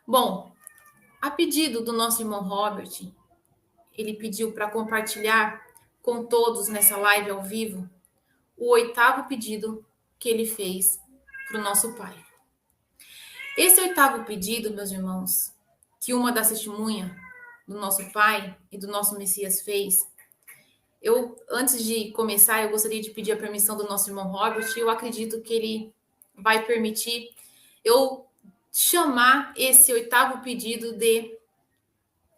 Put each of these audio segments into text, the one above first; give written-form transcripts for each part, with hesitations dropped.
Bom, a pedido do nosso irmão Robert, ele pediu para compartilhar com todos nessa live ao vivo o oitavo pedido que ele fez para o nosso Pai. Esse oitavo pedido, meus irmãos, que uma das testemunhas do nosso Pai e do nosso Messias fez, antes de começar, eu gostaria de pedir a permissão do nosso irmão Robert, e eu acredito que ele vai permitir eu chamar esse oitavo pedido de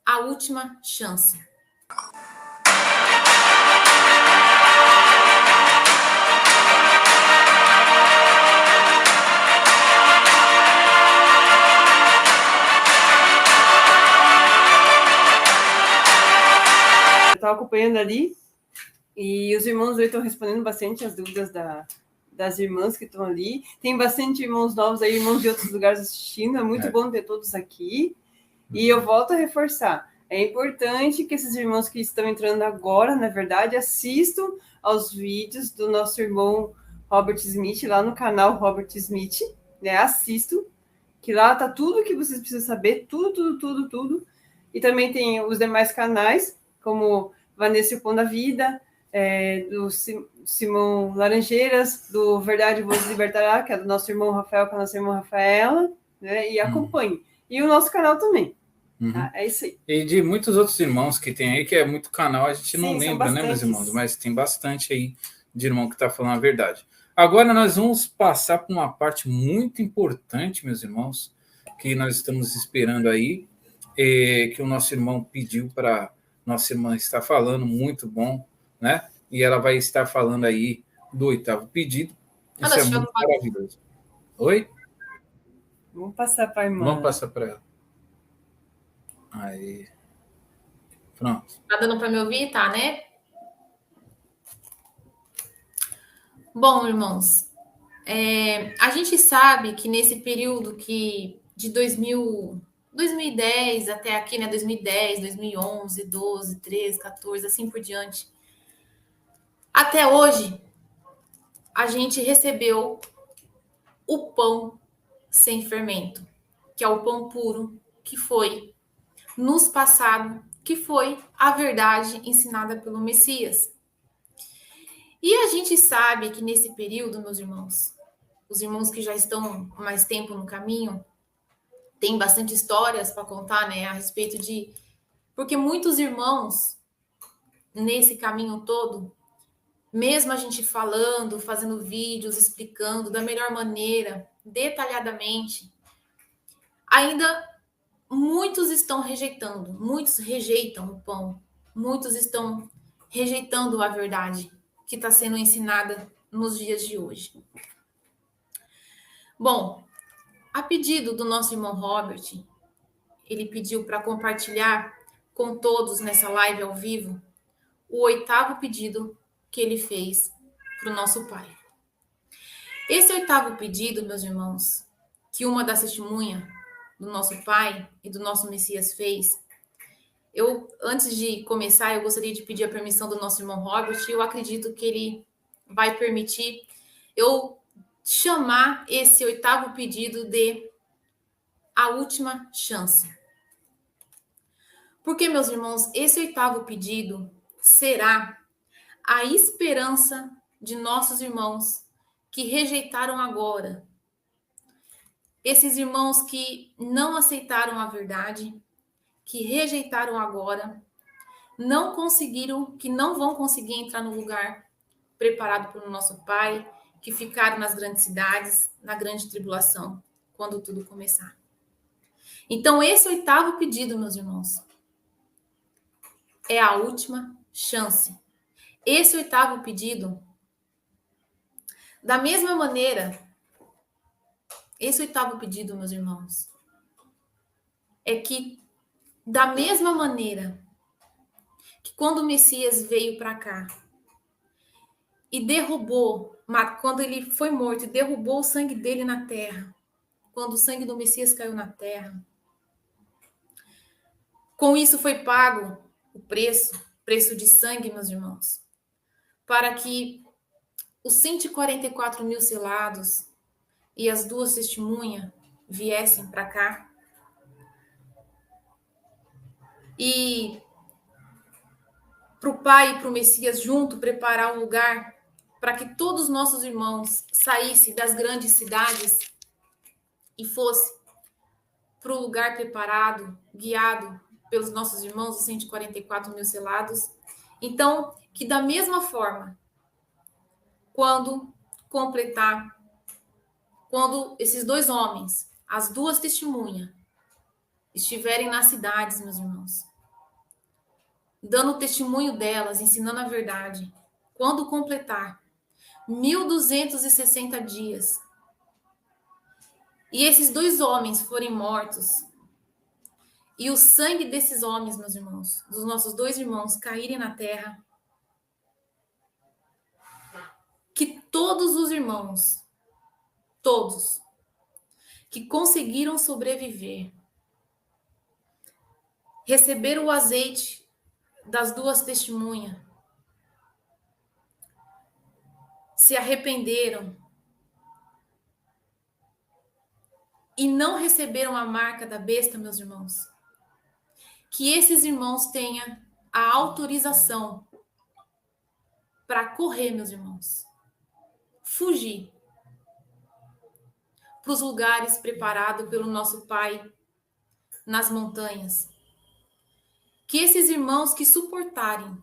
a última chance. Eu estava acompanhando ali e os irmãos estão respondendo bastante as dúvidas das irmãs que estão ali. Tem bastante irmãos novos aí, irmãos de outros lugares assistindo. É muito bom ter todos aqui. E eu volto a reforçar. É importante que esses irmãos que estão entrando agora, na verdade, assistam aos vídeos do nosso irmão Robert Smith, lá no canal Robert Smith, né? Assistam, que lá tá tudo que vocês precisam saber, tudo. E também tem os demais canais, como Vanessa e o Pão da Vida, do Simão Laranjeiras, do Verdade Vos Libertará, que é do nosso irmão Rafael, com a nossa irmã Rafaela, né? E acompanhe. E o nosso canal também. Tá? É isso aí. E de muitos outros irmãos que tem aí, que é muito canal, a gente não lembra, né, meus irmãos? Mas tem bastante aí de irmão que está falando a verdade. Agora nós vamos passar por uma parte muito importante, meus irmãos, que nós estamos esperando aí, que o nosso irmão pediu para nossa irmã estar falando, muito bom, né? E ela vai estar falando aí do oitavo pedido. Isso é muito maravilhoso. Oi? Vamos passar para a irmã. Vamos passar para ela. Aí. Pronto. Tá dando para me ouvir? Tá, né? Bom, irmãos, a gente sabe que nesse período de 2010 até aqui, né? 2010, 2011, 12, 13, 14, assim por diante. Até hoje, a gente recebeu o pão sem fermento, que é o pão puro, que foi nos passado, que foi a verdade ensinada pelo Messias. E a gente sabe que nesse período, meus irmãos, os irmãos que já estão mais tempo no caminho, tem bastante histórias para contar, né, a respeito de... Porque muitos irmãos, nesse caminho todo, mesmo a gente falando, fazendo vídeos, explicando da melhor maneira, detalhadamente, ainda muitos estão rejeitando, muitos rejeitam o pão, muitos estão rejeitando a verdade que está sendo ensinada nos dias de hoje. Bom, a pedido do nosso irmão Robert, ele pediu para compartilhar com todos nessa live ao vivo o oitavo pedido que ele fez para o nosso Pai. Esse oitavo pedido, meus irmãos, que uma das testemunhas do nosso Pai e do nosso Messias fez, antes de começar, eu gostaria de pedir a permissão do nosso irmão Robert, e eu acredito que ele vai permitir eu chamar esse oitavo pedido de a última chance. Porque, meus irmãos, esse oitavo pedido será a esperança de nossos irmãos que rejeitaram agora. Esses irmãos que não aceitaram a verdade, que rejeitaram agora, não conseguiram, que não vão conseguir entrar no lugar preparado pelo nosso Pai, que ficaram nas grandes cidades, na grande tribulação, quando tudo começar. Então, esse oitavo pedido, meus irmãos, é a última chance. Esse oitavo pedido, da mesma maneira, esse oitavo pedido, meus irmãos, é que, da mesma maneira que quando o Messias veio para cá e derrubou, quando ele foi morto e derrubou o sangue dele na terra, quando o sangue do Messias caiu na terra, com isso foi pago o preço de sangue, meus irmãos, para que os 144 mil selados e as duas testemunhas viessem para cá e para o Pai e para o Messias junto preparar um lugar para que todos os nossos irmãos saíssem das grandes cidades e fosse para o lugar preparado, guiado pelos nossos irmãos, os 144 mil selados. Então, que da mesma forma, quando esses dois homens, as duas testemunhas, estiverem nas cidades, meus irmãos, dando o testemunho delas, ensinando a verdade, quando completar 1.260 dias, e esses dois homens forem mortos, e o sangue desses homens, meus irmãos, dos nossos dois irmãos, caírem na terra, que todos os irmãos, todos, que conseguiram sobreviver, receberam o azeite das duas testemunhas, se arrependeram e não receberam a marca da besta, meus irmãos, que esses irmãos tenham a autorização para correr, meus irmãos, fugir para os lugares preparados pelo nosso Pai nas montanhas. Que esses irmãos que suportarem,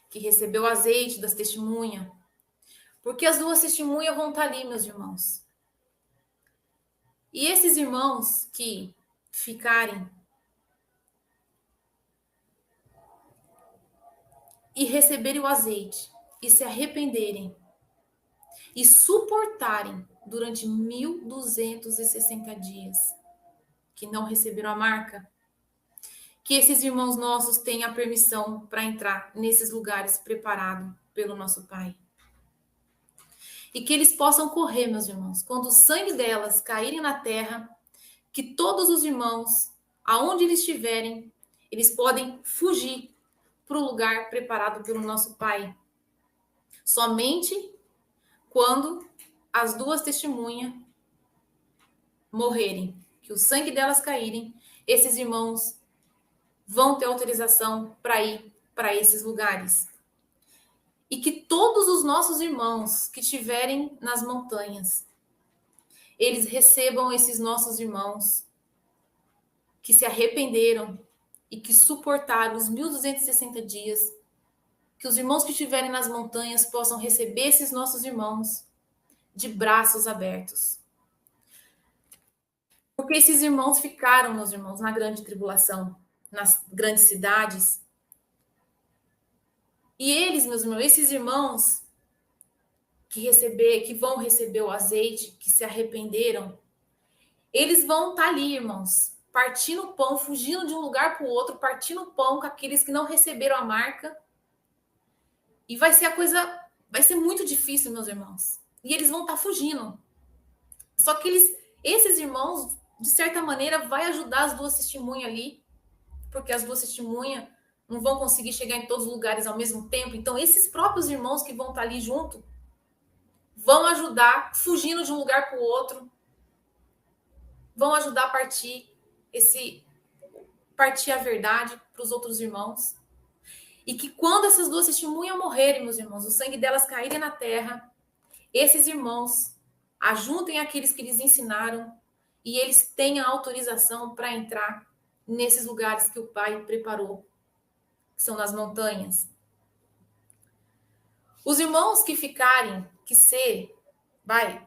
que recebeu o azeite das testemunhas, porque as duas testemunhas vão estar ali, meus irmãos. E esses irmãos que ficarem e receberem o azeite e se arrependerem e suportarem durante 1.260 dias que não receberam a marca, que esses irmãos nossos tenham a permissão para entrar nesses lugares preparados pelo nosso Pai. E que eles possam correr, meus irmãos, quando o sangue delas caírem na terra, que todos os irmãos, aonde eles estiverem, eles podem fugir para o lugar preparado pelo nosso Pai. Somente quando as duas testemunhas morrerem, que o sangue delas caírem, esses irmãos vão ter autorização para ir para esses lugares. E que todos os nossos irmãos que estiverem nas montanhas, eles recebam esses nossos irmãos que se arrependeram e que suportaram os 1.260 dias, que os irmãos que estiverem nas montanhas possam receber esses nossos irmãos de braços abertos. Porque esses irmãos ficaram, meus irmãos, na grande tribulação, nas grandes cidades. E eles, meus irmãos, esses irmãos que vão receber o azeite, que se arrependeram, eles vão estar ali, irmãos, partindo pão, fugindo de um lugar para o outro, partindo pão com aqueles que não receberam a marca. E vai ser muito difícil, meus irmãos. E eles vão estar fugindo. Só que esses irmãos, de certa maneira, vai ajudar as duas testemunhas ali, porque as duas testemunhas não vão conseguir chegar em todos os lugares ao mesmo tempo. Então, esses próprios irmãos que vão estar ali junto vão ajudar, fugindo de um lugar para o outro, vão ajudar a partir a verdade para os outros irmãos. E que quando essas duas testemunhas morrerem, meus irmãos, o sangue delas caírem na terra, esses irmãos ajuntem aqueles que lhes ensinaram e eles tenham autorização para entrar nesses lugares que o Pai preparou, que são nas montanhas. Os irmãos que ficarem,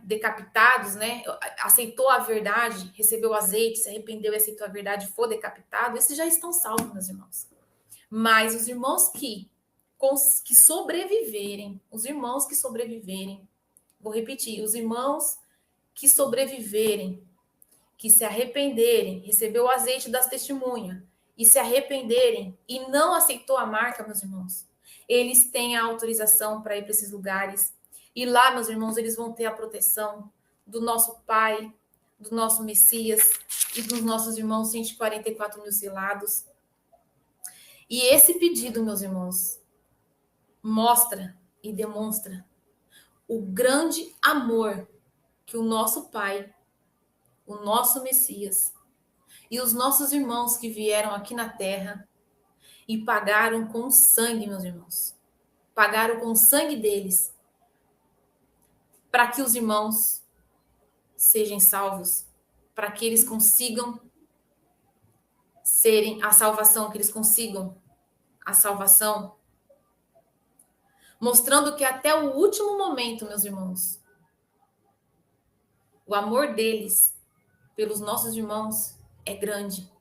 decapitados, né? Aceitou a verdade, recebeu o azeite, se arrependeu e aceitou a verdade, for decapitado, esses já estão salvos, meus irmãos. Mas os irmãos que sobreviverem, vou repetir, os irmãos que sobreviverem, que se arrependerem, recebeu o azeite das testemunhas e se arrependerem e não aceitou a marca, meus irmãos, eles têm a autorização para ir para esses lugares. E lá, meus irmãos, eles vão ter a proteção do nosso Pai, do nosso Messias e dos nossos irmãos 144 mil selados. E esse pedido, meus irmãos, mostra e demonstra o grande amor que o nosso Pai, o nosso Messias E os nossos irmãos que vieram aqui na terra e pagaram com sangue, meus irmãos. Pagaram com o sangue deles para que os irmãos sejam salvos, para que eles consigam serem a salvação, que eles consigam a salvação, mostrando que até o último momento, meus irmãos, o amor deles pelos nossos irmãos é grande.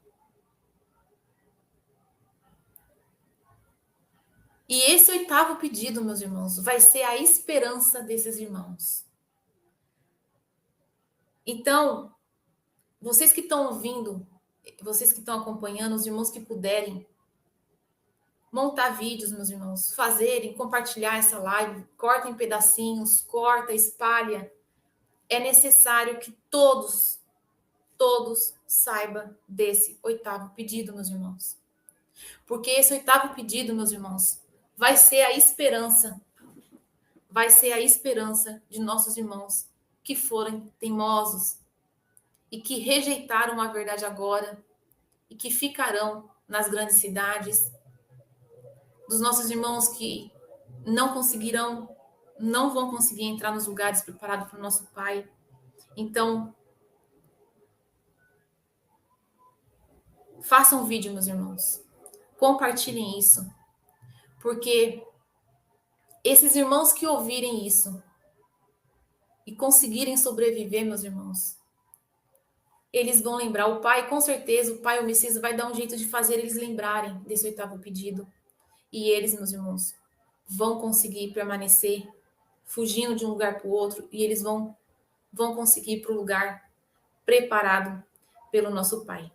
E esse 8º pedido, meus irmãos, vai ser a esperança desses irmãos. Então, vocês que estão ouvindo, vocês que estão acompanhando, os irmãos que puderem montar vídeos, meus irmãos, fazerem, compartilhar essa live, corta em pedacinhos, corta, espalha. É necessário que todos saibam desse 8º pedido, meus irmãos. Porque esse 8º pedido, meus irmãos, vai ser a esperança de nossos irmãos que forem teimosos e que rejeitaram a verdade agora e que ficarão nas grandes cidades, dos nossos irmãos que não vão conseguir entrar nos lugares preparados para o nosso Pai. Então, façam um vídeo, meus irmãos. Compartilhem isso. Porque esses irmãos que ouvirem isso e conseguirem sobreviver, meus irmãos, eles vão lembrar. O Pai, com certeza, o Pai, o Messias, vai dar um jeito de fazer eles lembrarem desse 8º pedido. E eles, meus irmãos, vão conseguir permanecer fugindo de um lugar para o outro e eles vão conseguir ir para o lugar preparado pelo nosso Pai.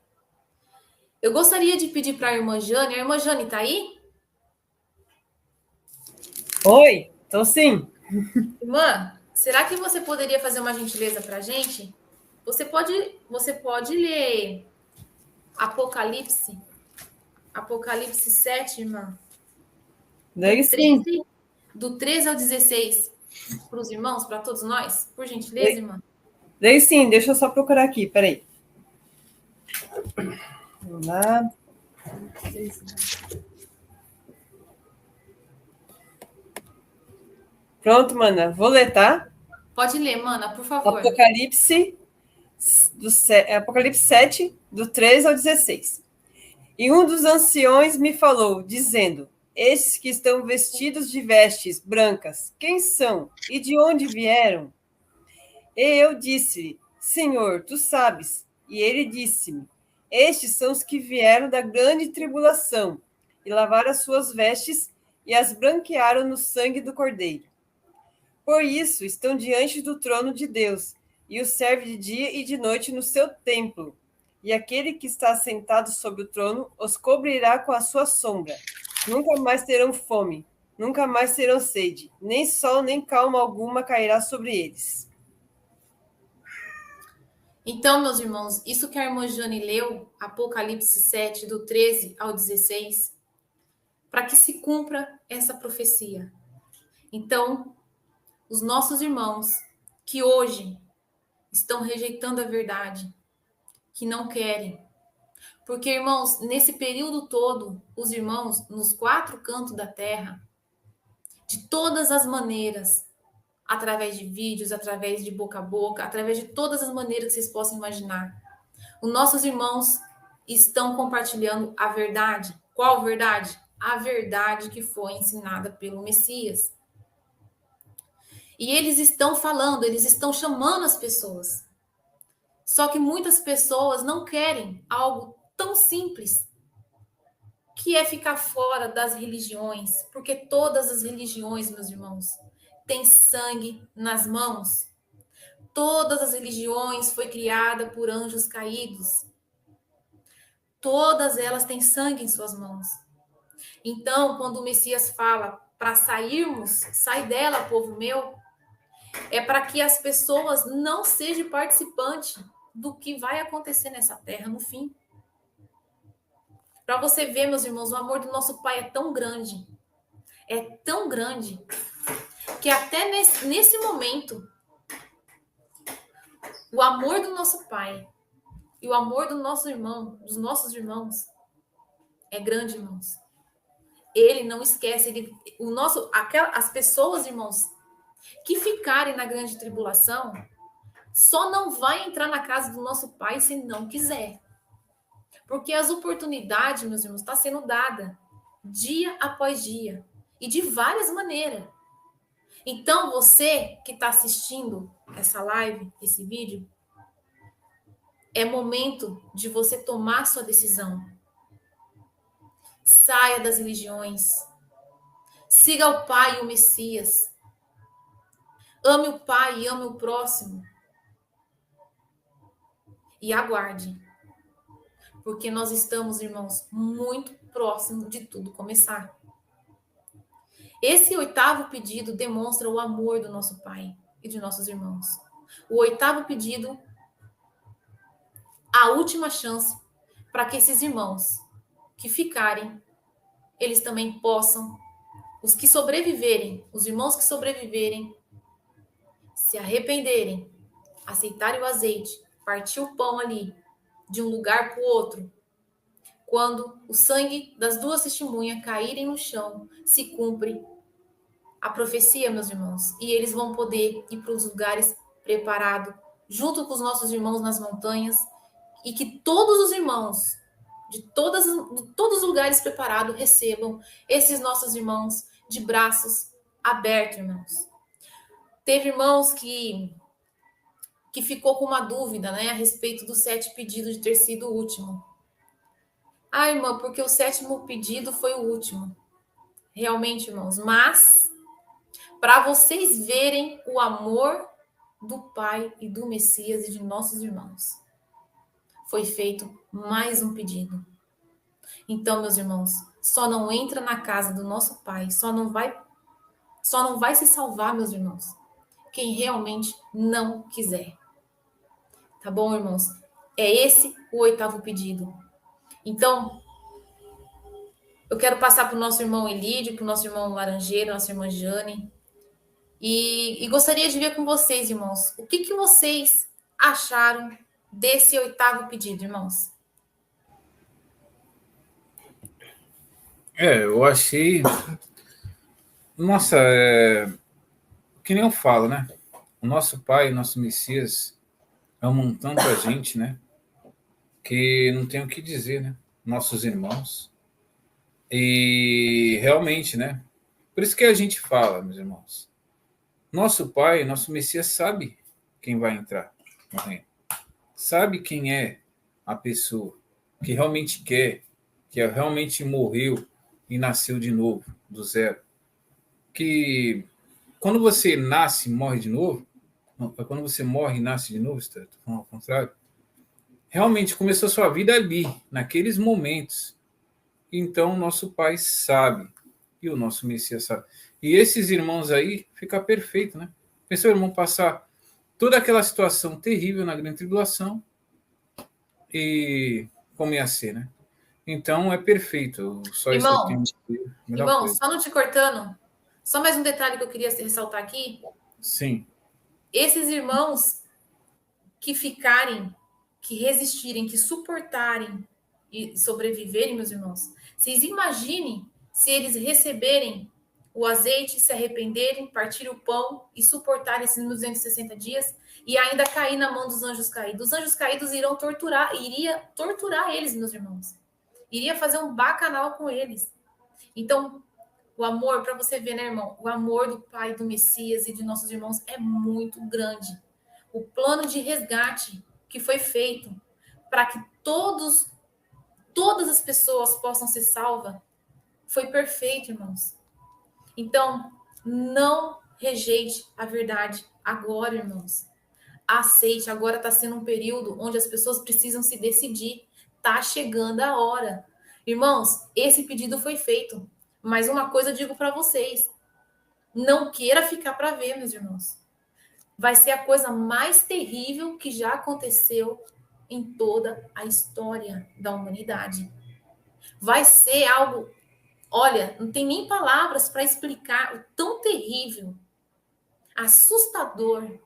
Eu gostaria de pedir para a irmã Jane. A irmã Jane está aí? Oi, tô sim. Irmã, será que você poderia fazer uma gentileza para a gente? Você pode ler Apocalipse 7, irmã? Daí sim. Do 13 ao 16, para os irmãos, para todos nós? Por gentileza, irmã? Daí sim, deixa eu só procurar aqui, peraí. Vamos lá. Pronto, mana. Vou ler, tá? Pode ler, mana, por favor. Apocalipse 7, do 13 ao 16. E um dos anciões me falou, dizendo: estes que estão vestidos de vestes brancas, quem são e de onde vieram? E eu disse: Senhor, tu sabes. E ele disse-me: estes são os que vieram da grande tribulação, e lavaram as suas vestes e as branquearam no sangue do Cordeiro. Por isso estão diante do trono de Deus, e o serve de dia e de noite no seu templo. E aquele que está sentado sobre o trono os cobrirá com a sua sombra. Nunca mais terão fome, nunca mais terão sede, nem sol nem calma alguma cairá sobre eles. Então, meus irmãos, isso que a irmã Jane leu, Apocalipse 7, do 13 ao 16, para que se cumpra essa profecia. Então, os nossos irmãos que hoje estão rejeitando a verdade, que não querem. Porque, irmãos, nesse período todo, os irmãos, nos 4 cantos da terra, de todas as maneiras, através de vídeos, através de boca a boca, através de todas as maneiras que vocês possam imaginar, os nossos irmãos estão compartilhando a verdade. Qual verdade? A verdade que foi ensinada pelo Messias. E eles estão falando, eles estão chamando as pessoas. Só que muitas pessoas não querem algo tão simples, que é ficar fora das religiões, porque todas as religiões, meus irmãos, têm sangue nas mãos. Todas as religiões foram criadas por anjos caídos. Todas elas têm sangue em suas mãos. Então, quando o Messias fala para sairmos, sai dela, povo meu, é para que as pessoas não sejam participantes do que vai acontecer nessa terra no fim. Para você ver, meus irmãos, o amor do nosso Pai é tão grande, que até nesse momento, o amor do nosso Pai E o amor do nosso irmão, dos nossos irmãos, é grande, irmãos. Ele não esquece, as pessoas, irmãos, que ficarem na grande tribulação, só não vai entrar na casa do nosso Pai se não quiser. Porque as oportunidades, meus irmãos, está sendo dada dia após dia e de várias maneiras. Então, você que está assistindo essa live, esse vídeo, é momento de você tomar sua decisão. Saia das religiões. Siga o Pai e o Messias. Ame o Pai e ame o próximo. E aguarde. Porque nós estamos, irmãos, muito próximo de tudo começar. Esse 8º pedido demonstra o amor do nosso Pai e de nossos irmãos. O 8º pedido, a última chance para que esses irmãos que ficarem, eles também possam, os que sobreviverem, os irmãos que sobreviverem, se arrependerem, aceitarem o azeite, partir o pão ali, de um lugar para o outro. Quando o sangue das 2 testemunhas caírem no chão, se cumpre a profecia, meus irmãos. E eles vão poder ir para os lugares preparados, junto com os nossos irmãos nas montanhas, e que todos os irmãos, de todos os lugares preparados, recebam esses nossos irmãos de braços abertos, irmãos. Teve irmãos que ficou com uma dúvida, né, a respeito do 7º pedido de ter sido o último. Ah, irmã, porque o 7º pedido foi o último. Realmente, irmãos, mas para vocês verem o amor do Pai e do Messias e de nossos irmãos, foi feito mais um pedido. Então, meus irmãos, só não entra na casa do nosso Pai, só não vai se salvar, meus irmãos, quem realmente não quiser. Tá bom, irmãos? É esse o 8º pedido. Então, eu quero passar para o nosso irmão Elídio, para o nosso irmão Laranjeiro, nossa irmã Jane. E gostaria de ver com vocês, irmãos, o que vocês acharam desse 8º pedido, irmãos? Eu achei... Nossa, que nem eu falo, né? O nosso Pai, o nosso Messias, amam tanto a gente, né? Que não tem o que dizer, né? Nossos irmãos. E realmente, né? Por isso que a gente fala, meus irmãos. Nosso Pai, nosso Messias sabe quem vai entrar no reino. Sabe quem é a pessoa que realmente quer, que realmente morreu e nasceu de novo, do zero. Que quando você nasce e morre de novo, quando você morre e nasce de novo, está ao contrário, realmente começou a sua vida ali, naqueles momentos. Então, nosso Pai sabe, e o nosso Messias sabe. E esses irmãos aí, fica perfeito, né? Pensou o irmão passar toda aquela situação terrível na grande tribulação, e como ia ser, né? Então, é perfeito. Só isso eu tenho que dizer. Irmão, só não te cortando, só mais um detalhe que eu queria ressaltar aqui. Sim. Esses irmãos que ficarem, que resistirem, que suportarem e sobreviverem, meus irmãos, vocês imaginem se eles receberem o azeite, se arrependerem, partir o pão e suportarem esses 260 dias e ainda cair na mão dos anjos caídos. Os anjos caídos iria torturar eles, meus irmãos. Iria fazer um bacanal com eles. Então, o amor, para você ver, né, irmão? O amor do Pai, do Messias e de nossos irmãos é muito grande. O plano de resgate que foi feito para que todas as pessoas possam ser salvas foi perfeito, irmãos. Então, não rejeite a verdade agora, irmãos. Aceite, agora está sendo um período onde as pessoas precisam se decidir. Está chegando a hora. Irmãos, esse pedido foi feito. Mas uma coisa eu digo para vocês. Não queira ficar para ver, meus irmãos. Vai ser a coisa mais terrível que já aconteceu em toda a história da humanidade. Vai ser algo... Olha, não tem nem palavras para explicar o tão terrível, assustador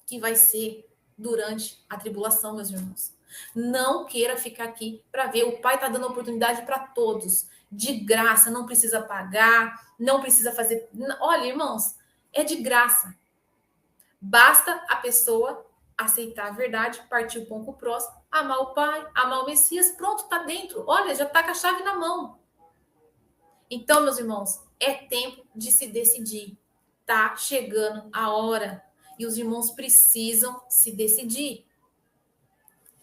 que vai ser durante a tribulação, meus irmãos. Não queira ficar aqui para ver. O Pai está dando oportunidade para todos. De graça, não precisa pagar, não precisa fazer. Olha, irmãos, é de graça. Basta a pessoa aceitar a verdade, partir o pão com o próximo, amar o Pai, amar o Messias, pronto, está dentro. Olha, já está com a chave na mão. Então, meus irmãos, é tempo de se decidir. Tá chegando a hora. E os irmãos precisam se decidir.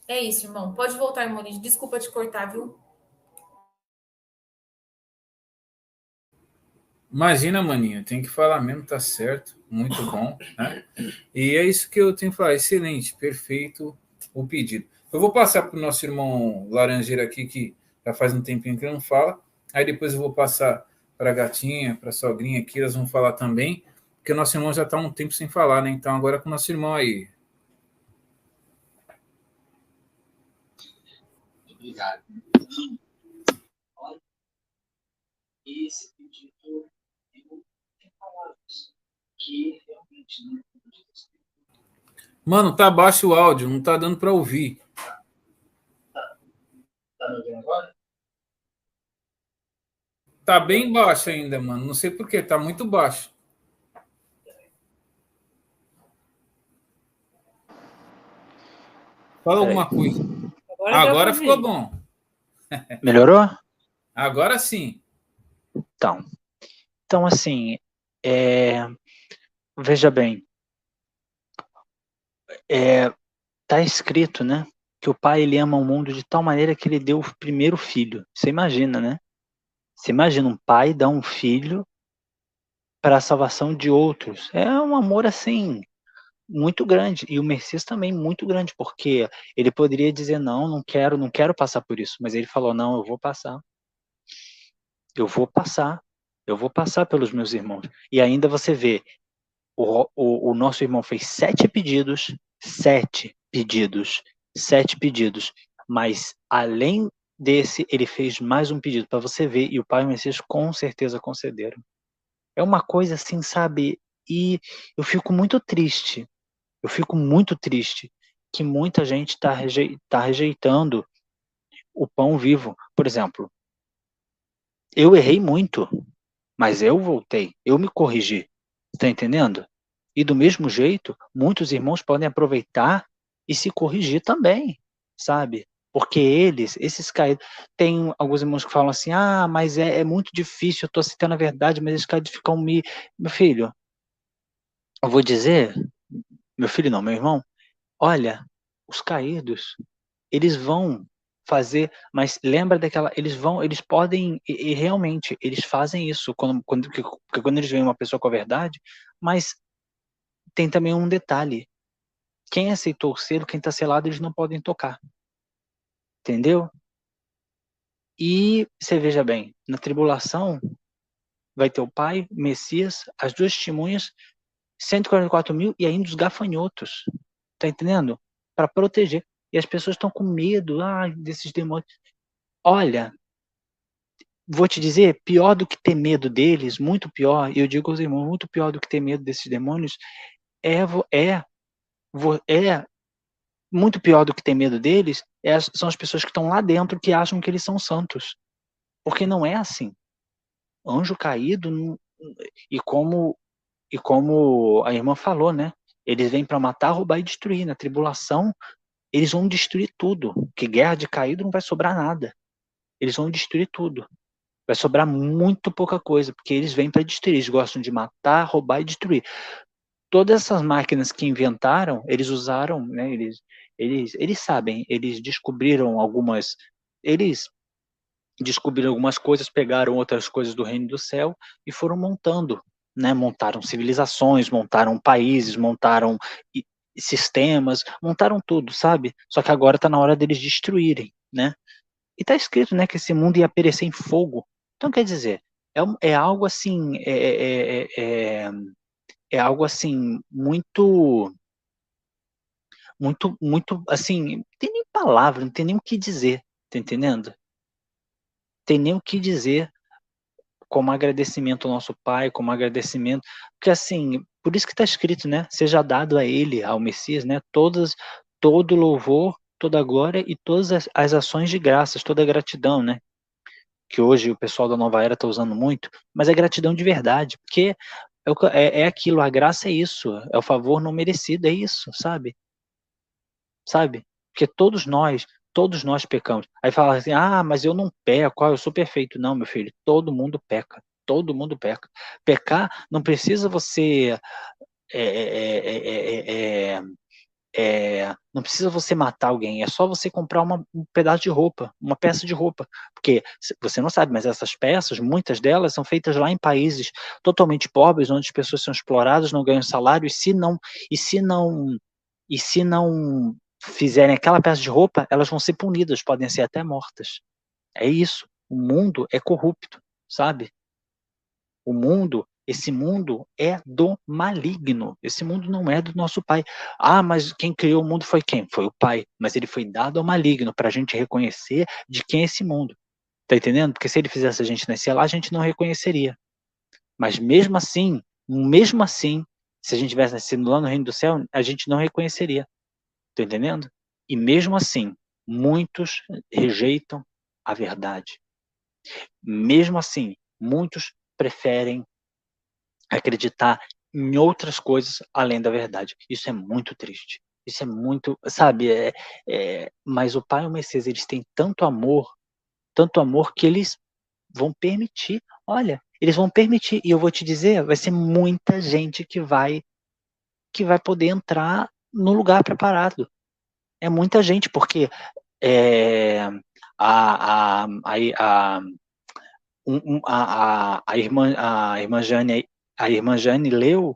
É isso, irmão. Pode voltar, irmão. Desculpa te cortar, viu? Imagina, maninho, tem que falar mesmo, tá certo, muito bom, né? E é isso que eu tenho que falar, excelente, perfeito o pedido. Eu vou passar para o nosso irmão Laranjeira aqui, que já faz um tempinho que não fala, aí depois eu vou passar para a gatinha, para a sogrinha aqui, elas vão falar também, porque o nosso irmão já está um tempo sem falar, né? Então agora é com o nosso irmão aí. Obrigado. Esse pedido tem palavras que realmente não. Mano, tá baixo o áudio, não tá dando para ouvir. Tá me ouvindo agora? Tá bem baixo ainda, mano. Não sei porquê, tá muito baixo. Fala alguma coisa. Agora ficou bom. Melhorou? Agora sim. Então assim, veja bem, tá escrito, né, que o pai ele ama o mundo de tal maneira que ele deu o primeiro filho. Você imagina, né? Você imagina um pai dar um filho para a salvação de outros. É um amor assim muito grande, e o Messias também muito grande, porque ele poderia dizer não quero passar por isso, mas ele falou não, eu vou passar pelos meus irmãos. E ainda você vê, o nosso irmão fez 7 pedidos, mas além desse, ele fez mais um pedido para você ver, e o Pai e o Messias com certeza concederam. É uma coisa assim, sabe? E eu fico muito triste que muita gente está rejeitando o pão vivo. Por exemplo, eu errei muito, mas eu voltei, eu me corrigi. Está entendendo? E do mesmo jeito, muitos irmãos podem aproveitar e se corrigir também, sabe? Porque esses caídos, tem alguns irmãos que falam assim, mas é muito difícil, eu estou citando a verdade, mas esses caídos ficam me... Meu filho, eu vou dizer, meu filho não, meu irmão, olha, os caídos, eles vão fazer, mas lembra daquela, eles podem, e realmente, eles fazem isso quando eles veem uma pessoa com a verdade, mas tem também um detalhe, quem aceitou o selo, quem está selado, eles não podem tocar, entendeu? E você veja bem, na tribulação, vai ter o Pai, o Messias, as duas testemunhas, 144 mil e ainda os gafanhotos, tá entendendo? Para proteger. E as pessoas estão com medo desses demônios. Olha, vou te dizer, pior do que ter medo deles, muito pior, e eu digo aos irmãos, muito pior do que ter medo desses demônios, é muito pior do que ter medo deles, são as pessoas que estão lá dentro que acham que eles são santos. Porque não é assim. Anjo caído, e como a irmã falou, né? Eles vêm para matar, roubar e destruir. Na tribulação, eles vão destruir tudo. Que guerra de caído não vai sobrar nada. Eles vão destruir tudo. Vai sobrar muito pouca coisa, porque eles vêm para destruir. Eles gostam de matar, roubar e destruir. Todas essas máquinas que inventaram, eles usaram, né? Eles sabem, eles descobriram algumas coisas, pegaram outras coisas do reino do céu e foram montando, né? Montaram civilizações, montaram países, montaram sistemas, montaram tudo, sabe? Só que agora está na hora deles destruírem, né? E está escrito, né, que esse mundo ia perecer em fogo. Então, quer dizer, é algo assim, é algo assim muito, muito, muito, assim, não tem nem palavra, não tem nem o que dizer, tá entendendo? Tem nem o que dizer como agradecimento ao nosso Pai, como agradecimento, porque assim, Por isso que está escrito, né? Seja dado a ele, ao Messias, né? Todo louvor, toda glória e todas as ações de graças, toda a gratidão, né? Que hoje o pessoal da Nova Era está usando muito, mas é gratidão de verdade, porque é aquilo, a graça é isso, é o favor não merecido, é isso, sabe? Sabe? Porque todos nós pecamos. Aí fala assim, mas eu não peco, eu sou perfeito. Não, meu filho, todo mundo peca. Todo mundo peca. Pecar não precisa você é, é, é, é, não precisa você matar alguém, é só você comprar um pedaço de roupa, uma peça de roupa, porque você não sabe, mas essas peças, muitas delas são feitas lá em países totalmente pobres, onde as pessoas são exploradas, não ganham salário, e se não, e se não fizerem aquela peça de roupa, elas vão ser punidas, podem ser até mortas. É isso, o mundo é corrupto, sabe? Esse mundo é do maligno. Esse mundo não é do nosso pai. Mas quem criou o mundo foi quem? Foi o pai. Mas ele foi dado ao maligno para a gente reconhecer de quem é esse mundo. Tá entendendo? Porque se ele fizesse a gente nascer lá, a gente não reconheceria. Mas mesmo assim, se a gente tivesse nascido lá no reino do céu, a gente não reconheceria. Tá entendendo? E mesmo assim, muitos rejeitam a verdade. Mesmo assim, muitos preferem acreditar em outras coisas além da verdade. Isso é muito triste. Isso é muito, sabe? Mas o Pai e o Messias, eles têm tanto amor que eles vão permitir. Olha, eles vão permitir. E eu vou te dizer, vai ser muita gente que vai poder entrar no lugar preparado. É muita gente, porque a, a, a, a irmã Jane leu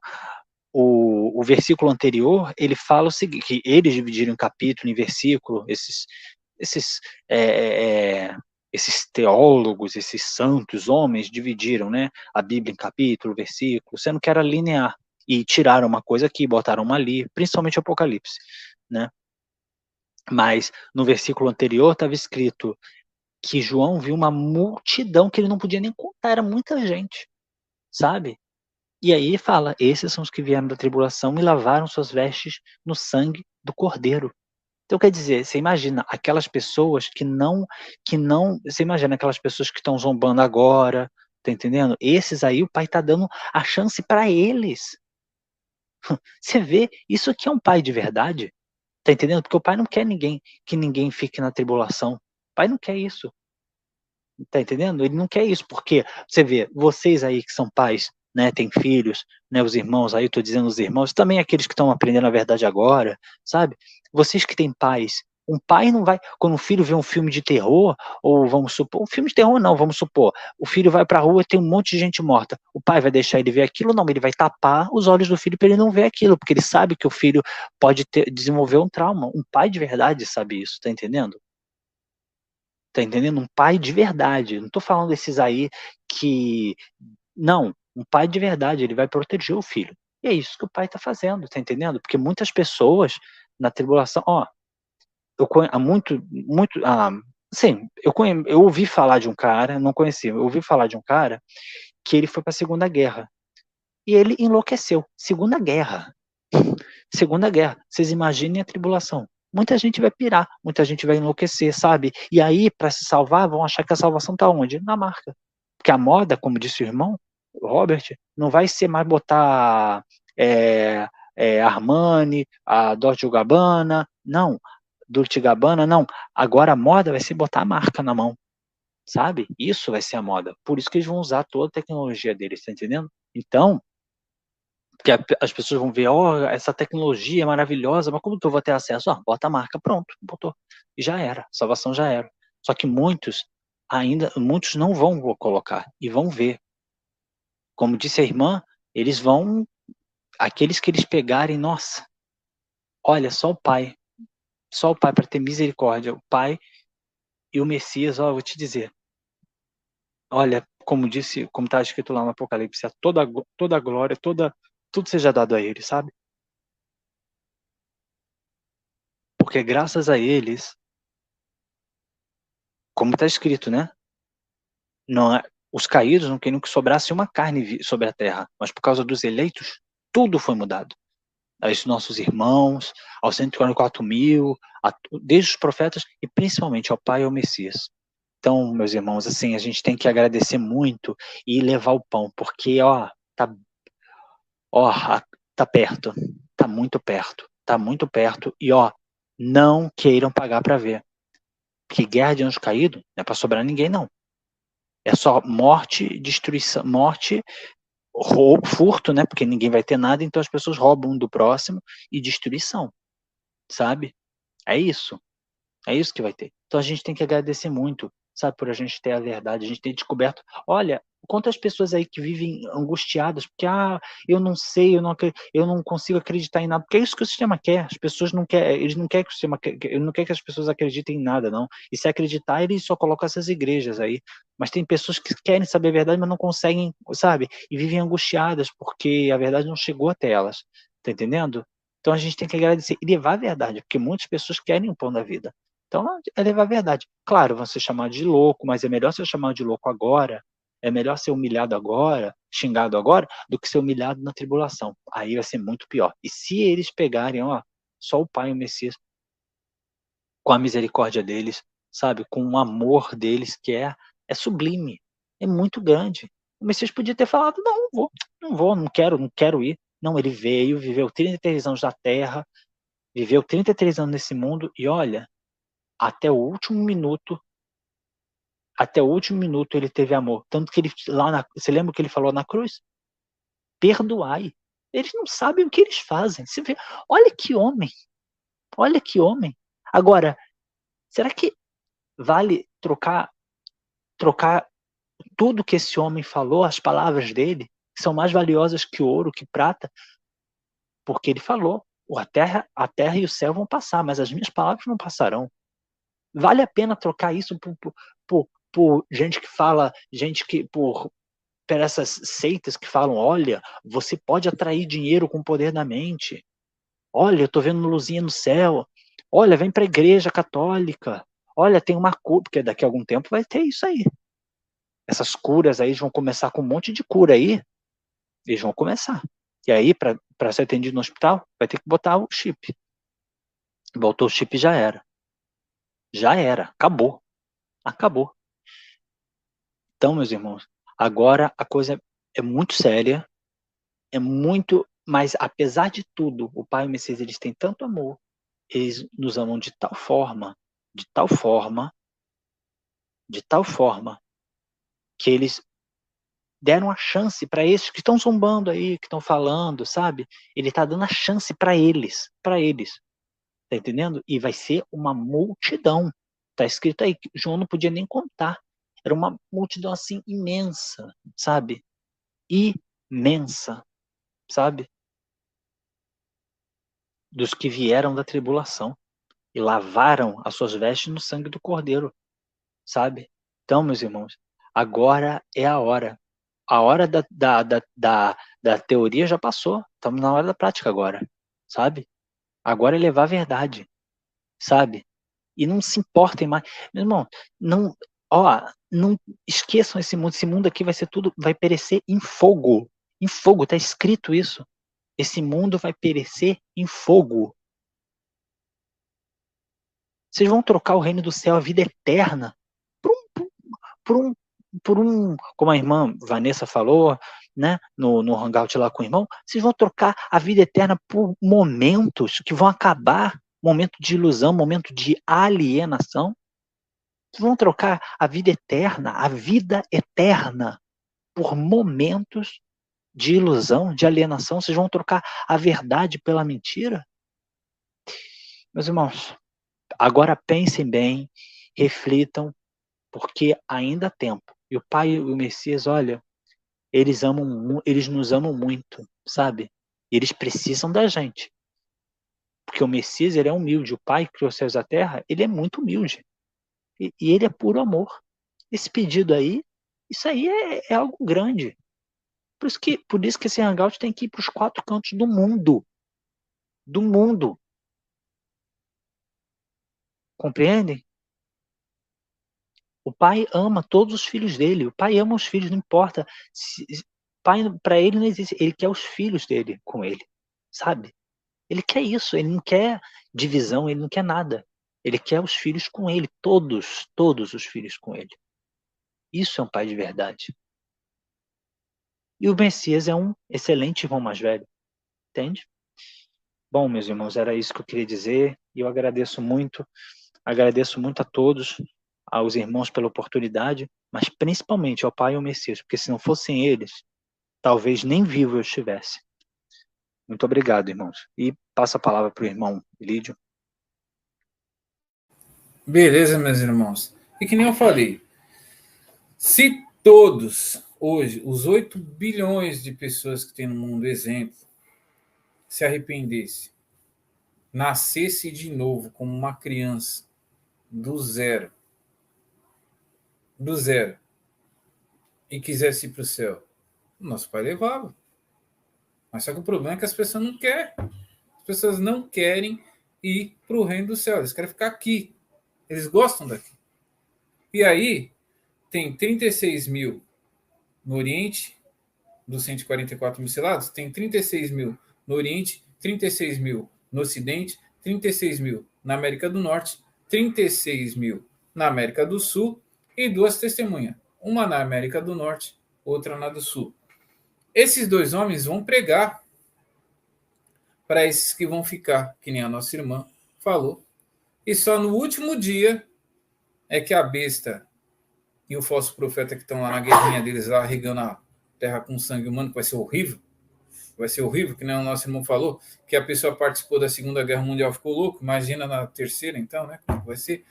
o versículo anterior, ele fala o seguinte, que eles dividiram em capítulo, em versículo, esses, esses teólogos, esses santos homens dividiram, né, a Bíblia em capítulo, versículo, sendo que era linear, e tiraram uma coisa aqui, botaram uma ali, principalmente Apocalipse, né? Mas no versículo anterior estava escrito que João viu uma multidão que ele não podia nem contar, era muita gente, sabe? E aí fala, esses são os que vieram da tribulação e lavaram suas vestes no sangue do Cordeiro. Então quer dizer, você imagina aquelas pessoas você imagina aquelas pessoas que estão zombando agora, tá entendendo? Esses aí o pai tá dando a chance para eles. Você vê, isso aqui é um pai de verdade, tá entendendo? Porque o pai não quer que ninguém fique na tribulação. O pai não quer isso. Tá entendendo? Ele não quer isso, porque você vê, vocês aí que são pais, né, têm filhos, né, os irmãos aí, tô dizendo os irmãos, também aqueles que estão aprendendo a verdade agora, sabe? Vocês que têm pais, um pai não vai, quando o filho vê um filme de terror, ou vamos supor, um filme de terror não, vamos supor, o filho vai pra rua e tem um monte de gente morta, o pai vai deixar ele ver aquilo? Não, ele vai tapar os olhos do filho para ele não ver aquilo, porque ele sabe que o filho pode desenvolver um trauma, um pai de verdade sabe isso, tá entendendo? Tá entendendo? Um pai de verdade. Não tô falando desses aí que. Não, um pai de verdade, ele vai proteger o filho. E é isso que o pai tá fazendo, tá entendendo? Porque muitas pessoas na tribulação. Há sim, eu ouvi falar de um cara, não conhecia, eu ouvi falar de um cara que ele foi para a Segunda Guerra. E ele enlouqueceu. Segunda Guerra. Segunda Guerra. Vocês imaginem a tribulação. Muita gente vai pirar, muita gente vai enlouquecer, sabe? E aí, para se salvar, vão achar que a salvação está onde? Na marca. Porque a moda, como disse o irmão, o Robert, não vai ser mais botar Armani, a Dolce Gabbana, não. Dolce Gabbana, não. Agora a moda vai ser botar a marca na mão, sabe? Isso vai ser a moda. Por isso que eles vão usar toda a tecnologia deles, tá entendendo? Então, que as pessoas vão ver, essa tecnologia é maravilhosa, mas como que eu vou ter acesso? Bota a marca, pronto, botou. E já era, salvação já era. Só que muitos não vão colocar e vão ver. Como disse a irmã, aqueles que eles pegarem, nossa, olha, só o Pai para ter misericórdia, o Pai e o Messias, eu vou te dizer, olha, como está escrito lá no Apocalipse, toda a glória, tudo seja dado a ele, sabe? Porque graças a eles, como está escrito, né? Não, os caídos não queriam que sobrasse uma carne sobre a terra, mas por causa dos eleitos, Tudo foi mudado. Aos nossos irmãos, aos 144.000, desde os profetas e principalmente ao Pai e ao Messias. Então, meus irmãos, assim, a gente tem que agradecer muito e levar o pão, porque, tá perto, tá muito perto, e, não queiram pagar para ver. Porque guerra de anjo caído não é para sobrar ninguém, não. É só morte, destruição, morte, roubo, furto, né? Porque ninguém vai ter nada, então as pessoas roubam um do próximo e destruição, sabe? É isso. É isso que vai ter. Então a gente tem que agradecer muito, sabe, por a gente ter a verdade, a gente ter descoberto. Olha, quantas pessoas aí que vivem angustiadas, porque eu não sei, eu não consigo acreditar em nada, porque é isso que o sistema quer. As pessoas não querem, eles não querem que o sistema, ele não quer que as pessoas acreditem em nada, não. E se acreditar, ele só coloca essas igrejas aí. Mas tem pessoas que querem saber a verdade, mas não conseguem, sabe? E vivem angustiadas porque a verdade não chegou até elas. Tá entendendo? Então a gente tem que agradecer e levar a verdade, porque muitas pessoas querem o pão da vida. Então, é levar a verdade. Claro, vão ser chamados de louco, mas é melhor ser chamado de louco agora, é melhor ser humilhado agora, xingado agora, do que ser humilhado na tribulação. Aí vai ser muito pior. E se eles pegarem, só o Pai e o Messias, com a misericórdia deles, sabe, com o amor deles, que é sublime, é muito grande. O Messias podia ter falado, não vou, não quero ir. Não, ele veio, viveu 33 anos na Terra, viveu 33 anos nesse mundo, e olha, até o último minuto ele teve amor. Tanto que ele você lembra o que ele falou na cruz? Perdoai. Eles não sabem o que eles fazem. Você vê, olha que homem. Olha que homem. Agora, será que vale trocar tudo que esse homem falou, as palavras dele, que são mais valiosas que ouro, que prata? Porque ele falou, a terra e o céu vão passar, mas as minhas palavras não passarão. Vale a pena trocar isso por gente que fala, por essas seitas que falam, olha, você pode atrair dinheiro com o poder da mente. Olha, eu tô vendo luzinha no céu. Olha, vem para a igreja católica. Olha, tem uma cura, porque daqui a algum tempo vai ter isso aí. Essas curas aí vão começar com um monte de cura aí. Eles vão começar. E aí, para ser atendido no hospital, vai ter que botar o chip. Botou o chip, já era. Já era. Acabou. Acabou. Então, meus irmãos, agora a coisa é muito séria, mas apesar de tudo, o Pai e o Messias, eles têm tanto amor, eles nos amam de tal forma, que eles deram a chance para esses que estão zombando aí, que estão falando, sabe? Ele está dando a chance para eles, tá entendendo? E vai ser uma multidão. Tá escrito aí que João não podia nem contar. Era uma multidão assim imensa, sabe? Imensa, sabe? Dos que vieram da tribulação e lavaram as suas vestes no sangue do Cordeiro, sabe? Então, meus irmãos, agora é a hora. A hora da teoria já passou. Estamos na hora da prática agora, sabe? Agora é levar a verdade, sabe? E não se importem mais. Meu irmão, não esqueçam esse mundo. Esse mundo aqui vai ser tudo, vai perecer em fogo. Em fogo, tá escrito isso. Esse mundo vai perecer em fogo. Vocês vão trocar o reino do céu, a vida eterna, por um, como a irmã Vanessa falou, né, no hangout lá com o irmão, vocês vão trocar a vida eterna por momentos que vão acabar, momento de ilusão, momento de alienação. Vocês vão trocar a vida eterna, por momentos de ilusão, de alienação. Vocês vão trocar a verdade pela mentira? Meus irmãos, agora pensem bem, reflitam, porque ainda há tempo. E o Pai e o Messias, olha, eles nos amam muito, sabe? E eles precisam da gente. Porque o Messias, ele é humilde. O Pai que criou os céus e a terra, ele é muito humilde. E ele é puro amor. Esse pedido aí, isso aí é algo grande. Por isso que esse hangout tem que ir para os 4 cantos do mundo. Do mundo. Compreendem? O pai ama todos os filhos dele. O pai ama os filhos, não importa pai, para ele não existe, ele quer os filhos dele com ele, sabe? Ele quer isso, ele não quer divisão, ele não quer nada. Ele quer os filhos com ele, todos os filhos com ele. Isso é um pai de verdade. E o Messias é um excelente irmão mais velho, entende? Bom, meus irmãos, era isso que eu queria dizer, e eu agradeço muito a todos, aos irmãos pela oportunidade, mas principalmente ao Pai e ao Messias, porque se não fossem eles, talvez nem vivo eu estivesse. Muito obrigado, irmãos. E passo a palavra para o irmão Lídio. Beleza, meus irmãos. E que nem eu falei, se todos, hoje, os 8 bilhões de pessoas que tem no mundo, exemplo, se arrependesse, nascesse de novo como uma criança, do zero, e quisesse ir para o céu, o nosso Pai levava. Mas só que o problema é que as pessoas não querem. As pessoas não querem ir para o reino do céu, eles querem ficar aqui. Eles gostam daqui. E aí, tem 36 mil no Oriente, dos 144 mil selados, tem 36 mil no Oriente, 36 mil no Ocidente, 36 mil na América do Norte, 36 mil na América do Sul e 2 testemunhas, uma na América do Norte, outra na do Sul. Esses 2 homens vão pregar para esses que vão ficar, que nem a nossa irmã falou, e só no último dia é que a besta e o falso profeta que estão lá na guerrinha deles, lá regando a terra com sangue humano, que vai ser horrível, que nem o nosso irmão falou, que a pessoa participou da Segunda Guerra Mundial, ficou louco, imagina na terceira então, né, como vai ser.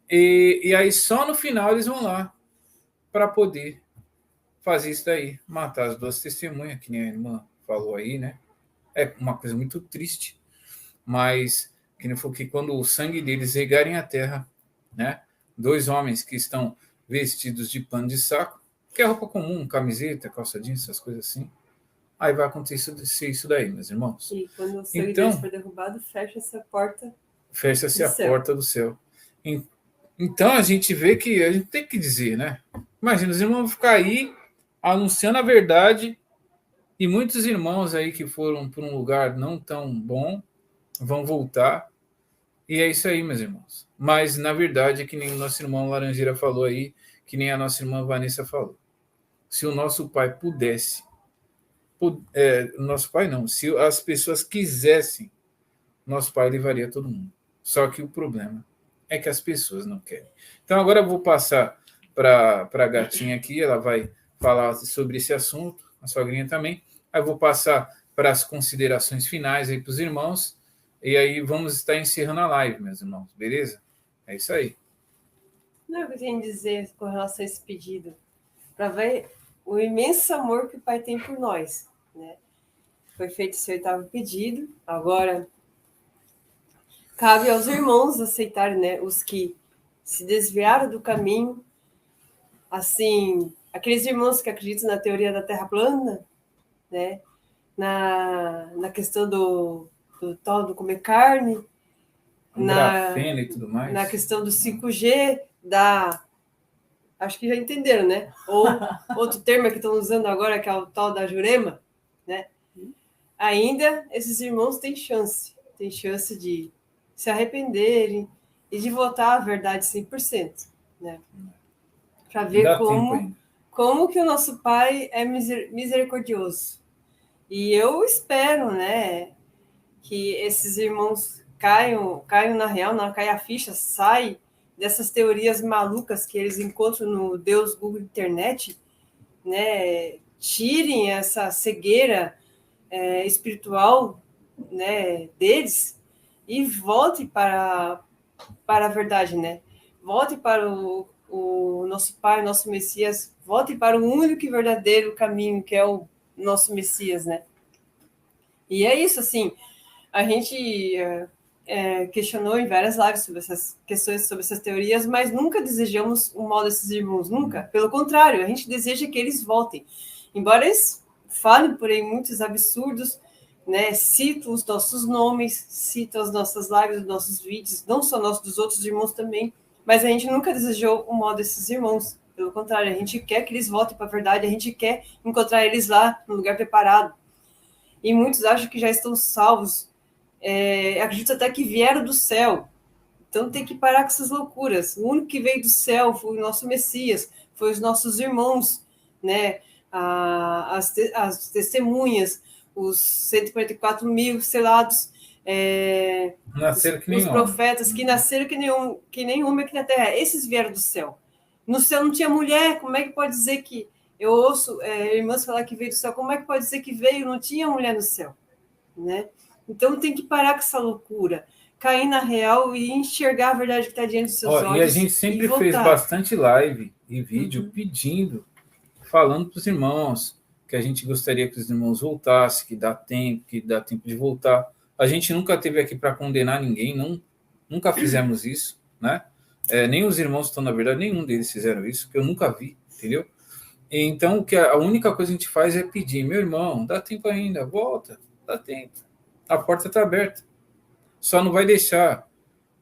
E aí só no final eles vão lá para poder fazer isso daí, matar as 2 testemunhas, que nem a irmã falou aí, né, é uma coisa muito triste, mas que nem foi que quando o sangue deles regarem a terra, né, 2 homens que estão vestidos de pano de saco, que é roupa comum, camiseta, calça jeans, essas coisas assim. Aí vai acontecer isso daí, meus irmãos. E quando o sangue deles for derrubado, fecha-se a porta. Fecha-se a porta do céu. Então a gente vê que a gente tem que dizer, né? Imagina, os irmãos vão ficar aí anunciando a verdade e muitos irmãos aí que foram para um lugar não tão bom vão voltar. E é isso aí, meus irmãos. Mas, na verdade, é que nem o nosso irmão Laranjeira falou aí, que nem a nossa irmã Vanessa falou. Se o nosso pai pudesse, nosso pai não, se as pessoas quisessem, nosso pai levaria todo mundo. Só que o problema é que as pessoas não querem. Então, agora eu vou passar para a gatinha aqui, ela vai falar sobre esse assunto, a sogrinha também. Aí eu vou passar para as considerações finais aí para os irmãos. E aí vamos estar encerrando a live, meus irmãos, beleza? É isso aí. Não, eu tenho que dizer com relação a esse pedido, para ver o imenso amor que o Pai tem por nós, né? Foi feito esse 8º pedido, agora cabe aos irmãos aceitarem, né? Os que se desviaram do caminho, assim, aqueles irmãos que acreditam na teoria da Terra plana, né? Na questão do tal do comer carne, grafeno e tudo mais. na questão do 5G, acho que já entenderam, né? Ou outro termo que estão usando agora, que é o tal da Jurema, né? Ainda esses irmãos têm chance de se arrependerem e de votar a verdade 100%, né? Para ver como que o nosso Pai é misericordioso. E eu espero, né, que esses irmãos caiam na real, não caia a ficha, sai dessas teorias malucas que eles encontram no Deus Google Internet, né, tirem essa cegueira espiritual, né, deles e voltem para a verdade, né? Voltem para o nosso Pai, nosso Messias, voltem para o único e verdadeiro caminho, que é o nosso Messias, né? E é isso, assim, a gente questionou em várias lives sobre essas questões, sobre essas teorias, mas nunca desejamos o mal desses irmãos, nunca. Pelo contrário, a gente deseja que eles voltem. Embora eles falem por aí muitos absurdos, né, citam os nossos nomes, citam as nossas lives, os nossos vídeos, não só nossos, dos outros irmãos também, mas a gente nunca desejou o mal desses irmãos. Pelo contrário, a gente quer que eles voltem para a verdade, a gente quer encontrar eles lá, no lugar preparado. E muitos acham que já estão salvos, acredito até que vieram do céu. Então tem que parar com essas loucuras. O único que veio do céu foi o nosso Messias, foi os nossos irmãos, né? As testemunhas, os 144 mil selados, Nasceram que nem os profetas que nasceram que nem homem aqui na terra. Esses vieram do céu. No céu não tinha mulher, como é que pode dizer que... Eu ouço irmãs falar que veio do céu, como é que pode dizer que veio? Não tinha mulher no céu, né? Então tem que parar com essa loucura, cair na real e enxergar a verdade que está diante dos seus olhos. E a gente sempre fez bastante live e vídeo pedindo, falando para os irmãos que a gente gostaria que os irmãos voltassem, que dá tempo de voltar. A gente nunca teve aqui para condenar ninguém, nunca fizemos isso, né? Nem os irmãos estão, na verdade, nenhum deles fizeram isso, que eu nunca vi, entendeu? Então, a única coisa que a gente faz é pedir, meu irmão, dá tempo ainda, volta, dá tempo. A porta está aberta. Só não vai deixar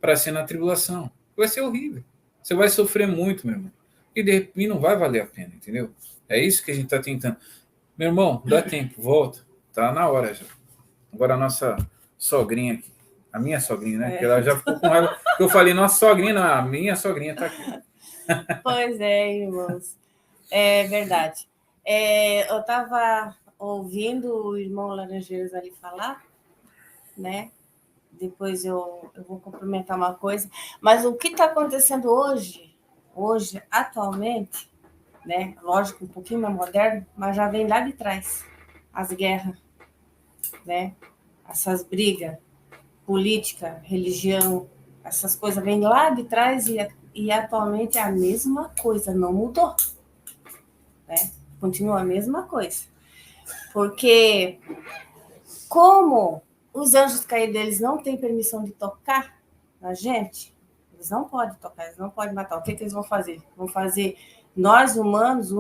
para ser na tribulação. Vai ser horrível. Você vai sofrer muito, meu irmão. E não vai valer a pena, entendeu? É isso que a gente está tentando. Meu irmão, dá tempo, volta. Tá na hora já. Agora a nossa sogrinha aqui. A minha sogrinha, né? Porque ela já ficou com raiva. Eu falei, nossa sogrinha, não, a minha sogrinha está aqui. Pois é, irmãos. É verdade. Eu estava ouvindo o irmão Laranjeiros ali falar, né? Depois eu vou complementar uma coisa. Mas o que está acontecendo hoje, atualmente, né? Lógico, um pouquinho mais moderno, mas já vem lá de trás. As guerras, né? Essas brigas, política, religião, essas coisas vêm lá de trás e atualmente é a mesma coisa, não mudou. Né? Continua a mesma coisa. Porque como os anjos caídos eles não têm permissão de tocar na gente, eles não podem tocar, eles não podem matar. O que eles vão fazer? Vão fazer nós humanos,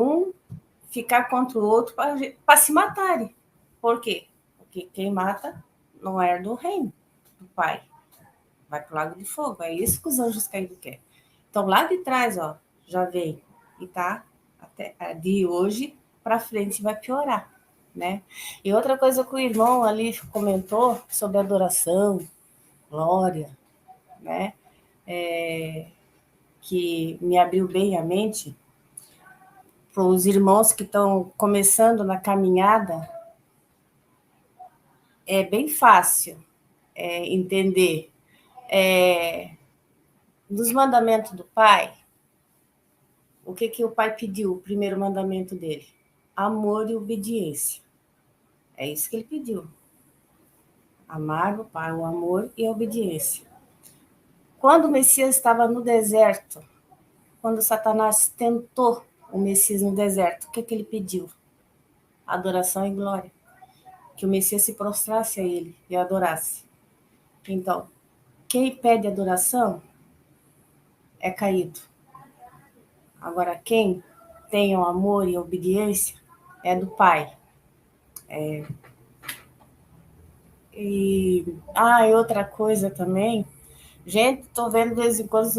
ficar contra o outro para se matarem. Por quê? Porque quem mata não é do reino do Pai. Vai para o lago de fogo. É isso que os anjos caídos querem. Então, lá de trás, ó, já veio. E tá até de hoje para frente vai piorar, né? E outra coisa que o irmão ali comentou sobre adoração, glória, né? Que me abriu bem a mente para os irmãos que estão começando na caminhada. É bem fácil entender. Dos mandamentos do Pai, o que o Pai pediu, o primeiro mandamento dele? Amor e obediência. É isso que ele pediu. Amar o Pai, o amor e a obediência. Quando o Messias estava no deserto, quando Satanás tentou o Messias no deserto, o que ele pediu? Adoração e glória. Que o Messias se prostrasse a ele e adorasse. Então, quem pede adoração é caído. Agora, quem tem o amor e a obediência é do Pai. E outra coisa também, gente, estou vendo de vez em quando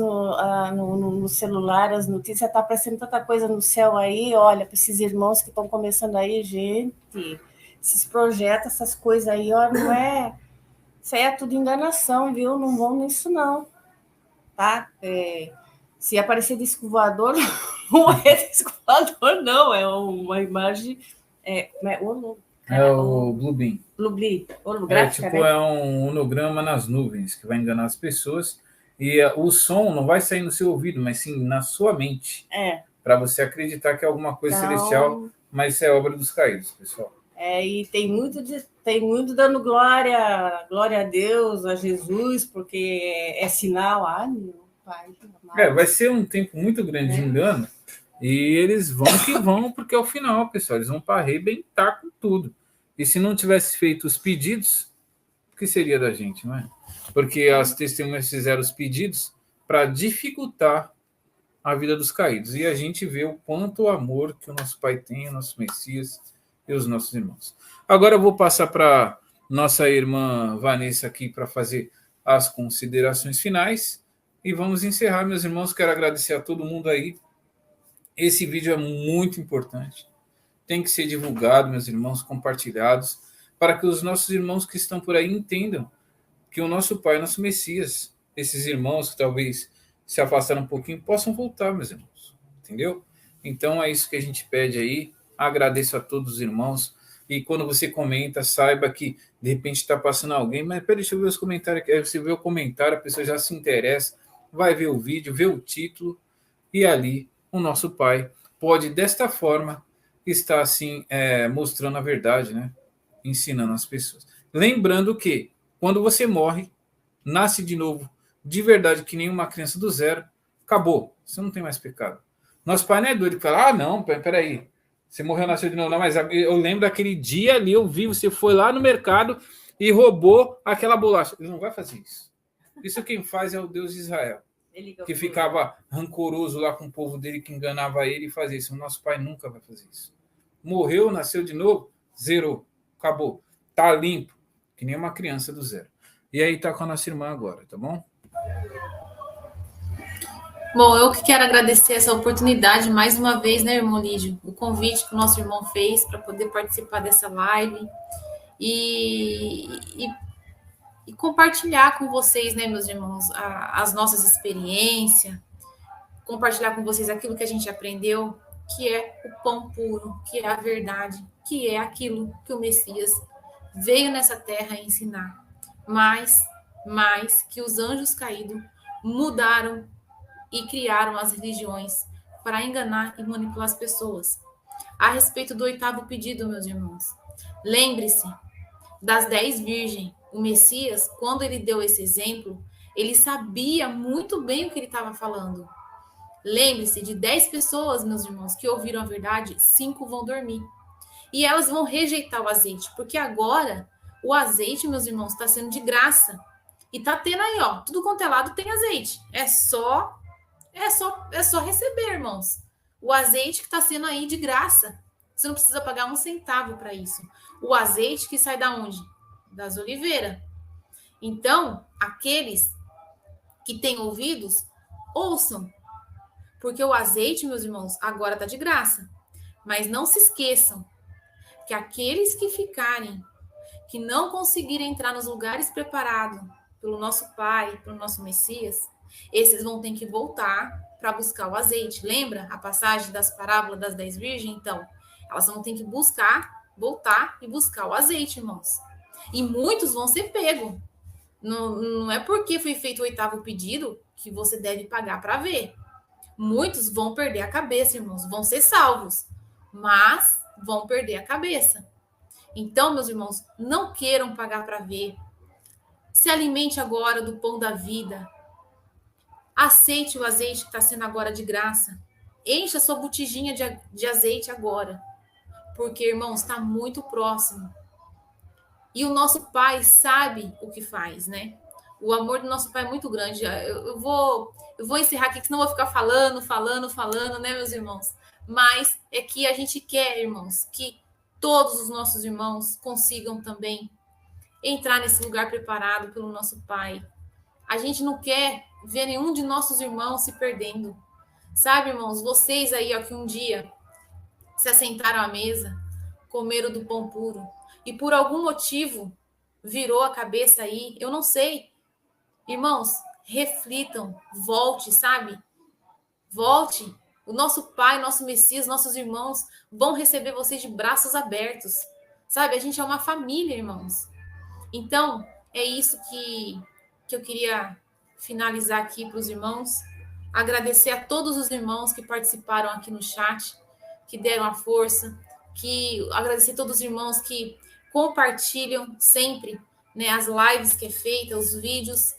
no celular as notícias, está aparecendo tanta coisa no céu aí, olha, para esses irmãos que estão começando aí, gente, esses projetos, essas coisas aí, ó, não é... Isso aí é tudo enganação, viu? Não vão nisso, não. Tá? Se aparecer disco voador, não é disco voador, não. É uma imagem... o Bluebeam. Holográfica, né? É um holograma nas nuvens, que vai enganar as pessoas. E o som não vai sair no seu ouvido, mas sim na sua mente. Para você acreditar que é alguma coisa celestial, mas isso é obra dos caídos, pessoal. E tem muito dando glória a Deus, a Jesus, porque é sinal. Meu Pai. Vai ser um tempo muito grande de engano, e eles vão que vão, porque é o final, pessoal. Eles vão para arrebentar com tudo. E se não tivesse feito os pedidos, o que seria da gente, não é? Porque as testemunhas fizeram os pedidos para dificultar a vida dos caídos. E a gente vê o quanto o amor que o nosso Pai tem, o nosso Messias e os nossos irmãos. Agora eu vou passar para nossa irmã Vanessa aqui para fazer as considerações finais e vamos encerrar, meus irmãos. Quero agradecer a todo mundo aí Esse vídeo é muito importante. Tem que ser divulgado, meus irmãos, compartilhados, para que os nossos irmãos que estão por aí entendam que o nosso Pai, nosso Messias, esses irmãos que talvez se afastaram um pouquinho, possam voltar, meus irmãos. Entendeu? Então é isso que a gente pede aí. Agradeço a todos os irmãos. E quando você comenta, saiba que de repente está passando alguém, mas peraí, deixa eu ver os comentários aqui. Aí você vê o comentário, a pessoa já se interessa, vai ver o vídeo, vê o título, e ali o nosso Pai pode, desta forma, estar assim, mostrando a verdade, né? Ensinando as pessoas. Lembrando que quando você morre, nasce de novo, de verdade, que nem uma criança do zero, acabou, você não tem mais pecado. Nosso Pai não é doido que fala, não, peraí, você morreu, nasceu de novo, não, mas eu lembro daquele dia ali, eu vi, você foi lá no mercado e roubou aquela bolacha. Ele não vai fazer isso. Isso quem faz é o Deus de Israel, que ficava rancoroso lá com o povo dele, que enganava ele e fazia isso. O nosso Pai nunca vai fazer isso. Morreu, nasceu de novo, zerou, acabou. Tá limpo, que nem uma criança do zero. E aí tá com a nossa irmã agora, tá bom? Bom, eu que quero agradecer essa oportunidade mais uma vez, né, irmão Lídio? O convite que o nosso irmão fez para poder participar dessa live e, e compartilhar com vocês, né, meus irmãos, as nossas experiências, compartilhar com vocês aquilo que a gente aprendeu, que é o pão puro, que é a verdade, que é aquilo que o Messias veio nessa terra ensinar. Mas que os anjos caídos mudaram e criaram as religiões para enganar e manipular as pessoas. A respeito do 8º pedido, meus irmãos, lembre-se das 10 virgens. O Messias, quando ele deu esse exemplo, ele sabia muito bem o que ele estava falando. Lembre-se de 10 pessoas, meus irmãos, que ouviram a verdade, 5 vão dormir. E elas vão rejeitar o azeite, porque agora o azeite, meus irmãos, está sendo de graça. E tá tendo aí, ó, tudo quanto é lado tem azeite. É só receber, irmãos. O azeite que está sendo aí de graça. Você não precisa pagar um centavo para isso. O azeite que sai da onde? Das oliveiras. Então, aqueles que têm ouvidos, ouçam. Porque o azeite, meus irmãos, agora está de graça. Mas não se esqueçam que aqueles que ficarem, que não conseguirem entrar nos lugares preparados pelo nosso Pai, pelo nosso Messias, esses vão ter que voltar para buscar o azeite. Lembra a passagem das parábolas das 10 virgens? Então, elas vão ter que voltar e buscar o azeite, irmãos. E muitos vão ser pegos. Não é porque foi feito o 8º pedido que você deve pagar para ver. Muitos vão perder a cabeça, irmãos. Vão ser salvos, mas vão perder a cabeça. Então, meus irmãos, não queiram pagar para ver. Se alimente agora do pão da vida. Aceite o azeite que está sendo agora de graça. Encha sua botijinha de azeite agora. Porque, irmãos, está muito próximo. E o nosso Pai sabe o que faz, né? O amor do nosso Pai é muito grande. Eu vou encerrar aqui, que senão eu vou ficar falando, né, meus irmãos? Mas é que a gente quer, irmãos, que todos os nossos irmãos consigam também entrar nesse lugar preparado pelo nosso Pai. A gente não quer ver nenhum de nossos irmãos se perdendo. Sabe, irmãos, vocês aí, ó, que um dia se assentaram à mesa, comeram do pão puro, e por algum motivo virou a cabeça aí, eu não sei. Irmãos, reflitam, volte, sabe? Volte. O nosso Pai, nosso Messias, nossos irmãos vão receber vocês de braços abertos. Sabe? A gente é uma família, irmãos. Então, é isso que eu queria finalizar aqui para os irmãos. Agradecer a todos os irmãos que participaram aqui no chat, que deram a força, agradecer a todos os irmãos que compartilham sempre, né, as lives que é feita, os vídeos.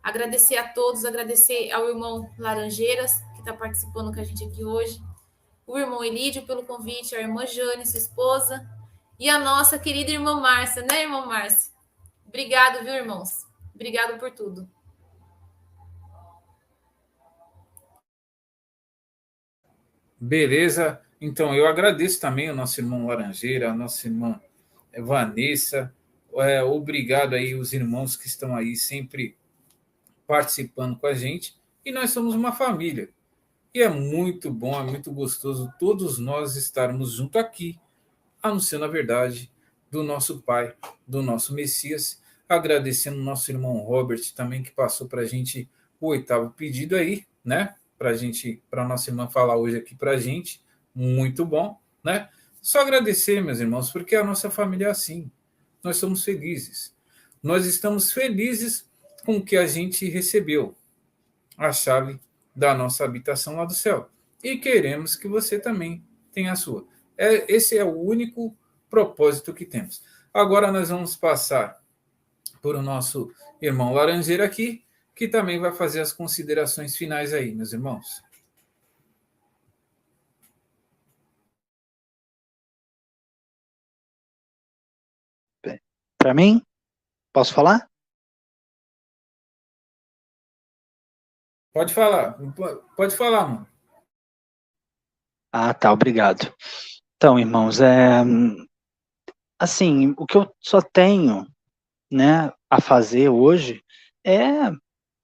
Agradecer a todos, agradecer ao irmão Laranjeiras, que está participando com a gente aqui hoje, o irmão Elídio pelo convite, a irmã Jane, sua esposa, e a nossa querida irmã Márcia, né, irmã Márcia? Obrigado, viu, irmãos? Obrigado por tudo. Beleza. Então, eu agradeço também ao nosso irmão Laranjeira, a nossa irmã Vanessa. Obrigado aí os irmãos que estão aí sempre participando com a gente. E nós somos uma família. E é muito bom, é muito gostoso todos nós estarmos junto aqui, anunciando a verdade do nosso Pai, do nosso Messias, agradecendo o nosso irmão Robert também, que passou para a gente o 8º pedido aí, né? Para nossa irmã falar hoje aqui para a gente. Muito bom, né? Só agradecer, meus irmãos, porque a nossa família é assim. Nós somos felizes. Nós estamos felizes com o que a gente recebeu, a chave da nossa habitação lá do céu. E queremos que você também tenha a sua. Esse é o único propósito que temos. Agora nós vamos passar por o nosso irmão Laranjeira aqui, que também vai fazer as considerações finais aí, meus irmãos. Para mim, posso falar? Pode falar, mano. Ah, tá, obrigado. Então, irmãos, assim, o que eu só tenho, né, a fazer hoje é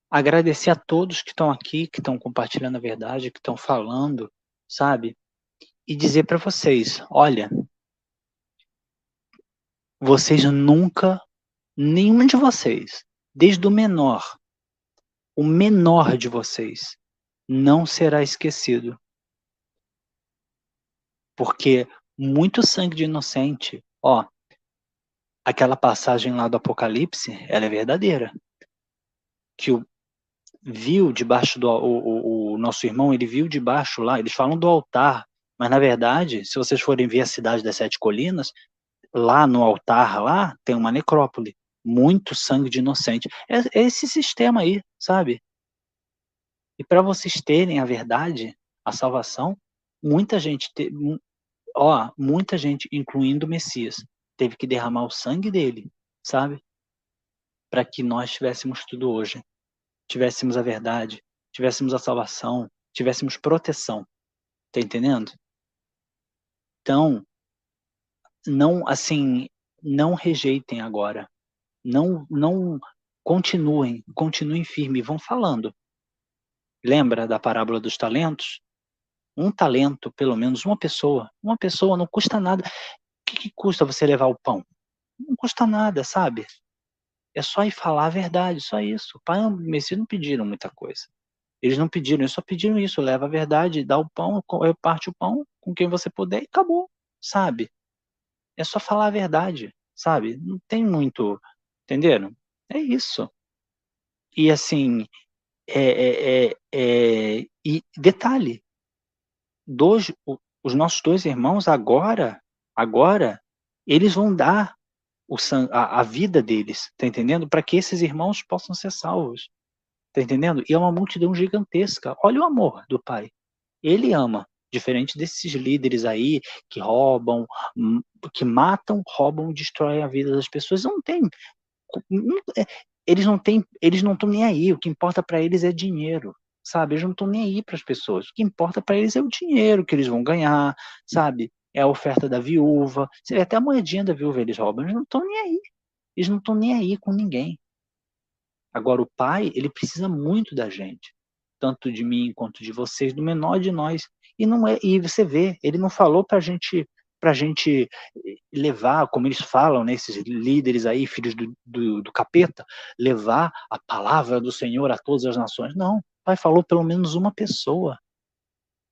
agradecer a todos que estão aqui, que estão compartilhando a verdade, que estão falando, sabe? E dizer para vocês, olha, vocês nunca, nenhum de vocês, desde o menor de vocês, não será esquecido. Porque muito sangue de inocente, ó, aquela passagem lá do Apocalipse, ela é verdadeira. Que viu debaixo do o nosso irmão, ele viu debaixo lá, eles falam do altar, mas na verdade, se vocês forem ver a cidade das 7 colinas, lá no altar lá tem uma necrópole, muito sangue de inocente. É esse sistema aí, sabe? E para vocês terem a verdade, a salvação, muita gente, muita gente, incluindo o Messias, teve que derramar o sangue dele, sabe? Para que nós tivéssemos tudo hoje. Tivéssemos a verdade, tivéssemos a salvação, tivéssemos proteção. Tá entendendo? Então, não, assim, não rejeitem agora. Não continuem firme, vão falando. Lembra da parábola dos talentos? Um talento, pelo menos uma pessoa não custa nada. O que custa você levar o pão? Não custa nada, sabe? É só ir falar a verdade, só isso. O Pai e o Messias não pediram muita coisa. Eles não pediram, eles só pediram isso, leva a verdade, dá o pão, parte o pão com quem você puder e acabou, sabe? É só falar a verdade, sabe? Não tem muito, entenderam? É isso. E assim, e detalhe, os nossos 2 irmãos agora, eles vão dar a vida deles, tá entendendo? Para que esses irmãos possam ser salvos, tá entendendo? E é uma multidão gigantesca. Olha o amor do Pai. Ele ama, diferente desses líderes aí que roubam, que matam, roubam, destroem a vida das pessoas. Eles não estão nem aí. O que importa para eles é dinheiro, sabe? Eles não estão nem aí para as pessoas. O que importa para eles é o dinheiro que eles vão ganhar, sabe? É a oferta da viúva. Você vê, até a moedinha da viúva eles roubam. Eles não estão nem aí. Eles não estão nem aí com ninguém. Agora, o Pai, ele precisa muito da gente, tanto de mim quanto de vocês, do menor de nós. E você vê, ele não falou para a gente levar, como eles falam, né, esses líderes aí, filhos do capeta, levar a palavra do Senhor a todas as nações. Não, o Pai falou pelo menos uma pessoa,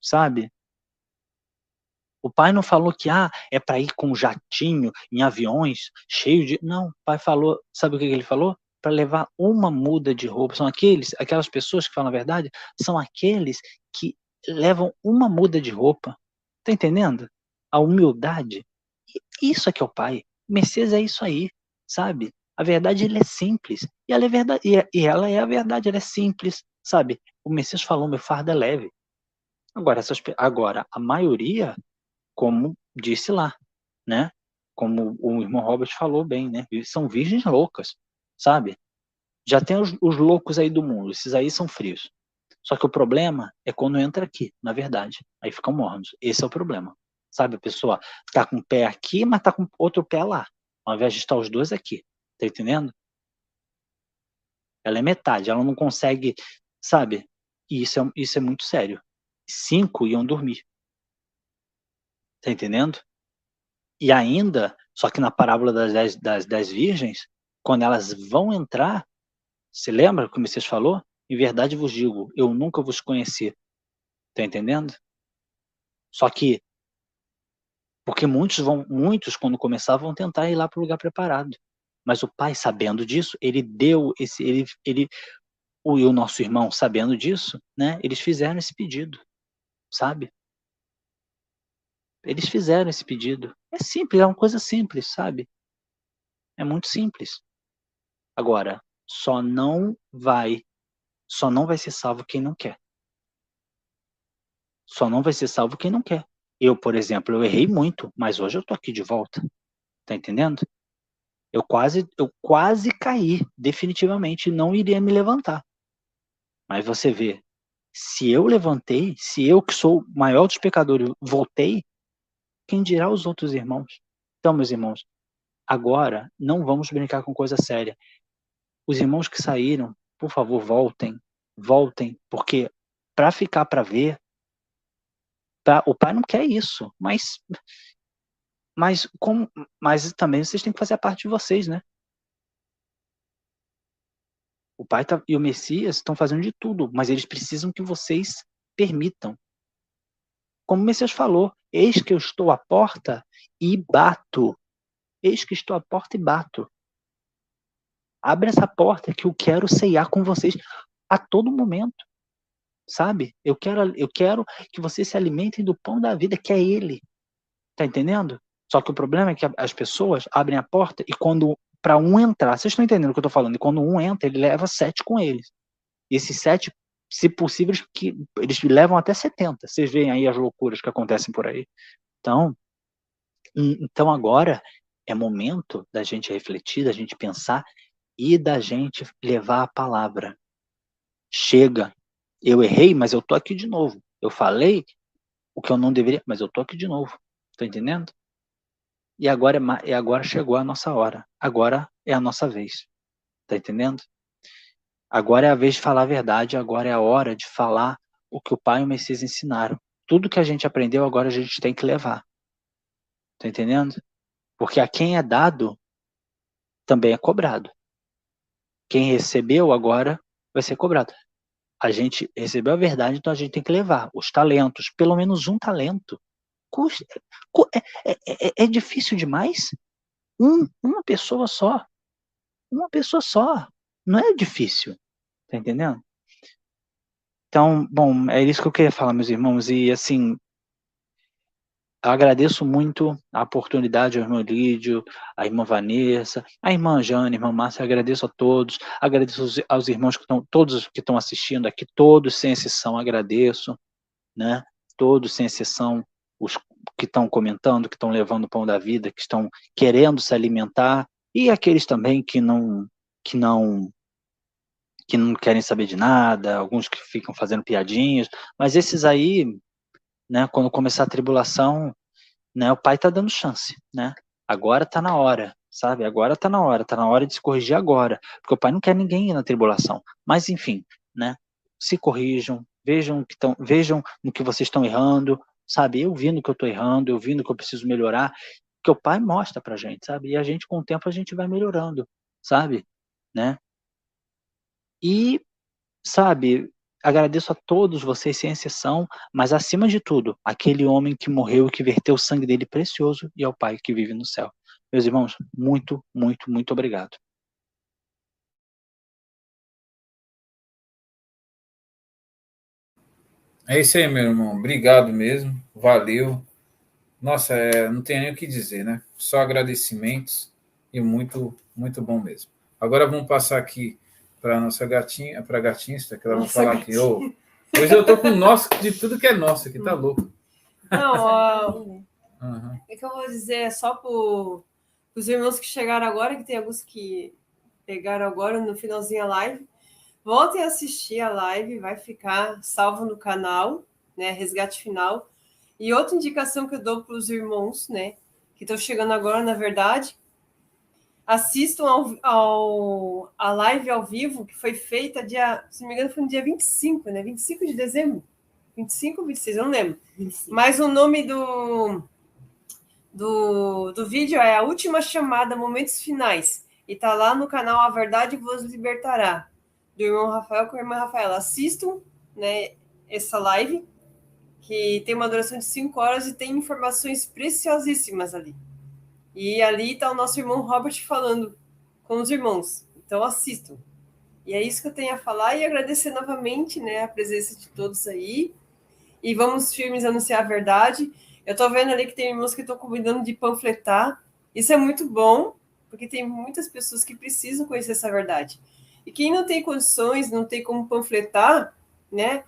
sabe? O Pai não falou que é para ir com jatinho, em aviões, cheio de... Não, o Pai falou, sabe o que ele falou? Para levar uma muda de roupa. São aquelas pessoas que falam a verdade, são aqueles que levam uma muda de roupa. Tá entendendo? A humildade. Isso é que é o Pai. O Messias é isso aí, sabe? A verdade, ele é simples. E ela é verdade, e ela é a verdade, ela é simples, sabe? O Messias falou, meu fardo é leve. Agora, a maioria, como disse lá, né? Como o irmão Robert falou bem, né? São virgens loucas, sabe? Já tem os loucos aí do mundo, esses aí são frios. Só que o problema é quando entra aqui, na verdade. Aí ficam mornos. Esse é o problema. Sabe, a pessoa tá com o pé aqui, mas tá com outro pé lá. Ao invés de estar os dois aqui. Tá entendendo? Ela é metade, ela não consegue, sabe? E isso é muito sério. 5 iam dormir. Tá entendendo? E ainda, só que na parábola das 10 virgens, quando elas vão entrar, você lembra como Messias falou? Em verdade vos digo, eu nunca vos conheci. Tá entendendo? Só que, porque muitos quando começar vão tentar ir lá para o lugar preparado. Mas o pai, sabendo disso, ele deu e o nosso irmão, sabendo disso, né? Eles fizeram esse pedido, sabe? Eles fizeram esse pedido. É simples, é uma coisa simples, sabe? É muito simples. Agora, só não vai ser salvo quem não quer. Só não vai ser salvo quem não quer. Eu, por exemplo, eu errei muito, mas hoje eu tô aqui de volta. Tá entendendo? Eu quase caí, definitivamente, não iria me levantar. Mas você vê, se eu levantei, se eu que sou o maior dos pecadores voltei, quem dirá os outros irmãos? Então, meus irmãos, agora não vamos brincar com coisa séria. Os irmãos que saíram, por favor, voltem, porque para ficar para ver, o pai não quer isso, mas também vocês têm que fazer a parte de vocês, né? O pai e o Messias estão fazendo de tudo, mas eles precisam que vocês permitam. Como o Messias falou, eis que eu estou à porta e bato. Eis que estou à porta e bato. Abre essa porta que eu quero ceiar com vocês a todo momento, sabe? Eu quero que vocês se alimentem do pão da vida, que é Ele. Tá entendendo? Só que o problema é que as pessoas abrem a porta e quando para um entrar, vocês estão entendendo o que eu tô falando? E quando um entra, ele leva 7 com eles. E esses 7, se possível, eles levam até 70. Vocês veem aí as loucuras que acontecem por aí. Então agora é momento da gente refletir, da gente pensar e da gente levar a palavra. Chega. Eu errei, mas eu tô aqui de novo. Eu falei o que eu não deveria, mas eu tô aqui de novo. Tá entendendo? E agora chegou a nossa hora. Agora é a nossa vez. Tá entendendo? Agora é a vez de falar a verdade. Agora é a hora de falar o que o Pai e o Messias ensinaram. Tudo que a gente aprendeu, agora a gente tem que levar. Tá entendendo? Porque a quem é dado, também é cobrado. Quem recebeu agora vai ser cobrado. A gente recebeu a verdade, então a gente tem que levar os talentos, pelo menos um talento. É difícil demais? Uma pessoa só. Uma pessoa só. Não é difícil. Tá entendendo? Então, bom, é isso que eu queria falar, meus irmãos. E, assim, eu agradeço muito a oportunidade ao irmão Lídio, à irmã Vanessa, à irmã Jane, à irmã Márcia. Agradeço a todos. Agradeço aos irmãos que estão, todos que estão assistindo aqui, todos sem exceção, agradeço, né? Todos sem exceção, os que estão comentando, que estão levando o pão da vida, que estão querendo se alimentar, e aqueles também que não querem saber de nada, alguns que ficam fazendo piadinhas, mas esses aí, né, quando começar a tribulação, né, o pai está dando chance, né? Agora está na hora, sabe? Agora está na hora de se corrigir agora, porque o pai não quer ninguém ir na tribulação. Mas enfim, né? Se corrijam, vejam no que vocês estão errando, sabe? Eu vi no que eu estou errando, eu vi no que eu preciso melhorar, que o pai mostra pra gente, sabe? E a gente com o tempo a gente vai melhorando, sabe? Né? E, sabe, agradeço a todos vocês, sem exceção, mas acima de tudo, aquele homem que morreu e que verteu o sangue dele precioso e ao Pai que vive no céu. Meus irmãos, muito, muito, muito obrigado. É isso aí, meu irmão. Obrigado mesmo. Valeu. Nossa, não tem nem o que dizer, né? Só agradecimentos e muito, muito bom mesmo. Agora vamos passar aqui para a nossa gatinha, para a gatista, que ela vai falar aqui. Hoje eu tô com nosso de tudo que é nosso aqui, tá louco. Não, é que eu vou dizer só para os irmãos que chegaram agora, que tem alguns que pegaram agora no finalzinho a live. Voltem a assistir a live, vai ficar salvo no canal, né? Resgate Final. E outra indicação que eu dou para os irmãos, né? Que estão chegando agora, na verdade, assistam a live ao vivo, que foi feita se não me engano, foi no dia 25, né? 25 de dezembro. 25 ou 26, eu não lembro. 25. Mas o nome do vídeo é A Última Chamada, Momentos Finais. E tá lá no canal A Verdade Vos Libertará, do irmão Rafael com a irmã Rafaela. Assistam, né, essa live, que tem uma duração de 5 horas e tem informações preciosíssimas ali. E ali está o nosso irmão Robert falando com os irmãos. Então assistam. E é isso que eu tenho a falar e agradecer novamente, né, a presença de todos aí. E vamos firmes anunciar a verdade. Eu estou vendo ali que tem irmãos que estão convidando de panfletar. Isso é muito bom, porque tem muitas pessoas que precisam conhecer essa verdade. E quem não tem condições, não tem como panfletar, né,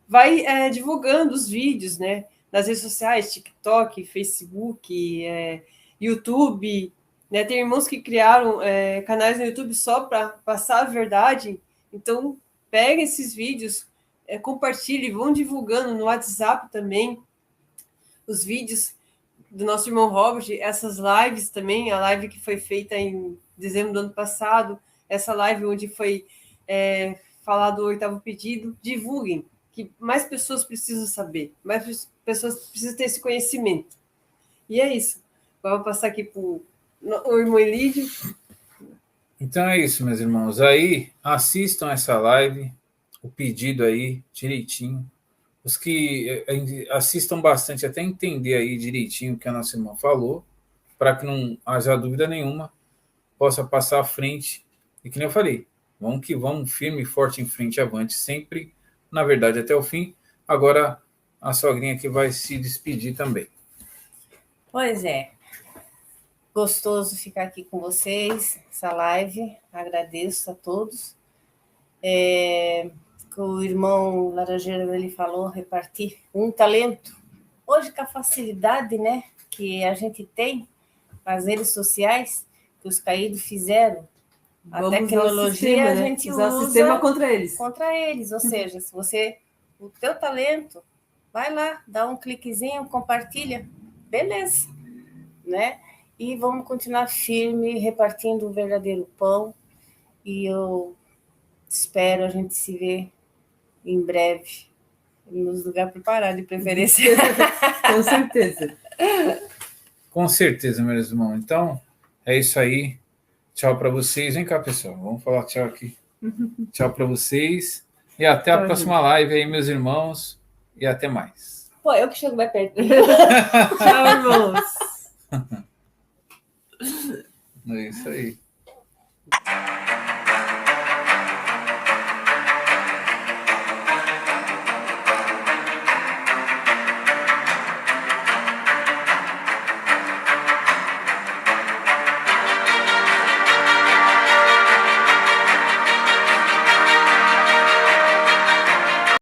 vai divulgando os vídeos, né, nas redes sociais, TikTok, Facebook, YouTube, né? Tem irmãos que criaram canais no YouTube só para passar a verdade. Então, pega esses vídeos, compartilhe, vão divulgando no WhatsApp também os vídeos do nosso irmão Robert, essas lives também, a live que foi feita em dezembro do ano passado, essa live onde foi falado o 8º pedido, divulguem, que mais pessoas precisam saber, mais pessoas precisam ter esse conhecimento. E é isso. Agora vou passar aqui para o irmão Elídio. Então é isso, meus irmãos. Aí, assistam essa live, o pedido aí, direitinho. Os que assistam bastante, até entender aí direitinho o que a nossa irmã falou, para que não haja dúvida nenhuma, possa passar à frente. E que nem eu falei, vamos que vamos, firme e forte em frente, avante, sempre, na verdade, até o fim. Agora, a sogrinha aqui vai se despedir também. Pois é. Gostoso ficar aqui com vocês, essa live. Agradeço a todos. O irmão Laranjeira, ele falou, repartir um talento. Hoje, com a facilidade, né, que a gente tem nas redes sociais, que os caídos fizeram, a tecnologia sistema, a gente usar usa o sistema contra eles. Contra eles, ou seja, se você, o teu talento, vai lá, dá um cliquezinho, compartilha, beleza, né? E vamos continuar firme, repartindo o verdadeiro pão. E eu espero a gente se ver em breve, nos lugares preparados, de preferência. Com certeza. Com certeza, meus irmãos. Então, é isso aí. Tchau para vocês. Vem cá, pessoal. Vamos falar tchau aqui. Tchau para vocês. E até a próxima live aí, meus irmãos. E até mais. Pô, eu que chego mais perto. Tchau, irmãos. É isso aí.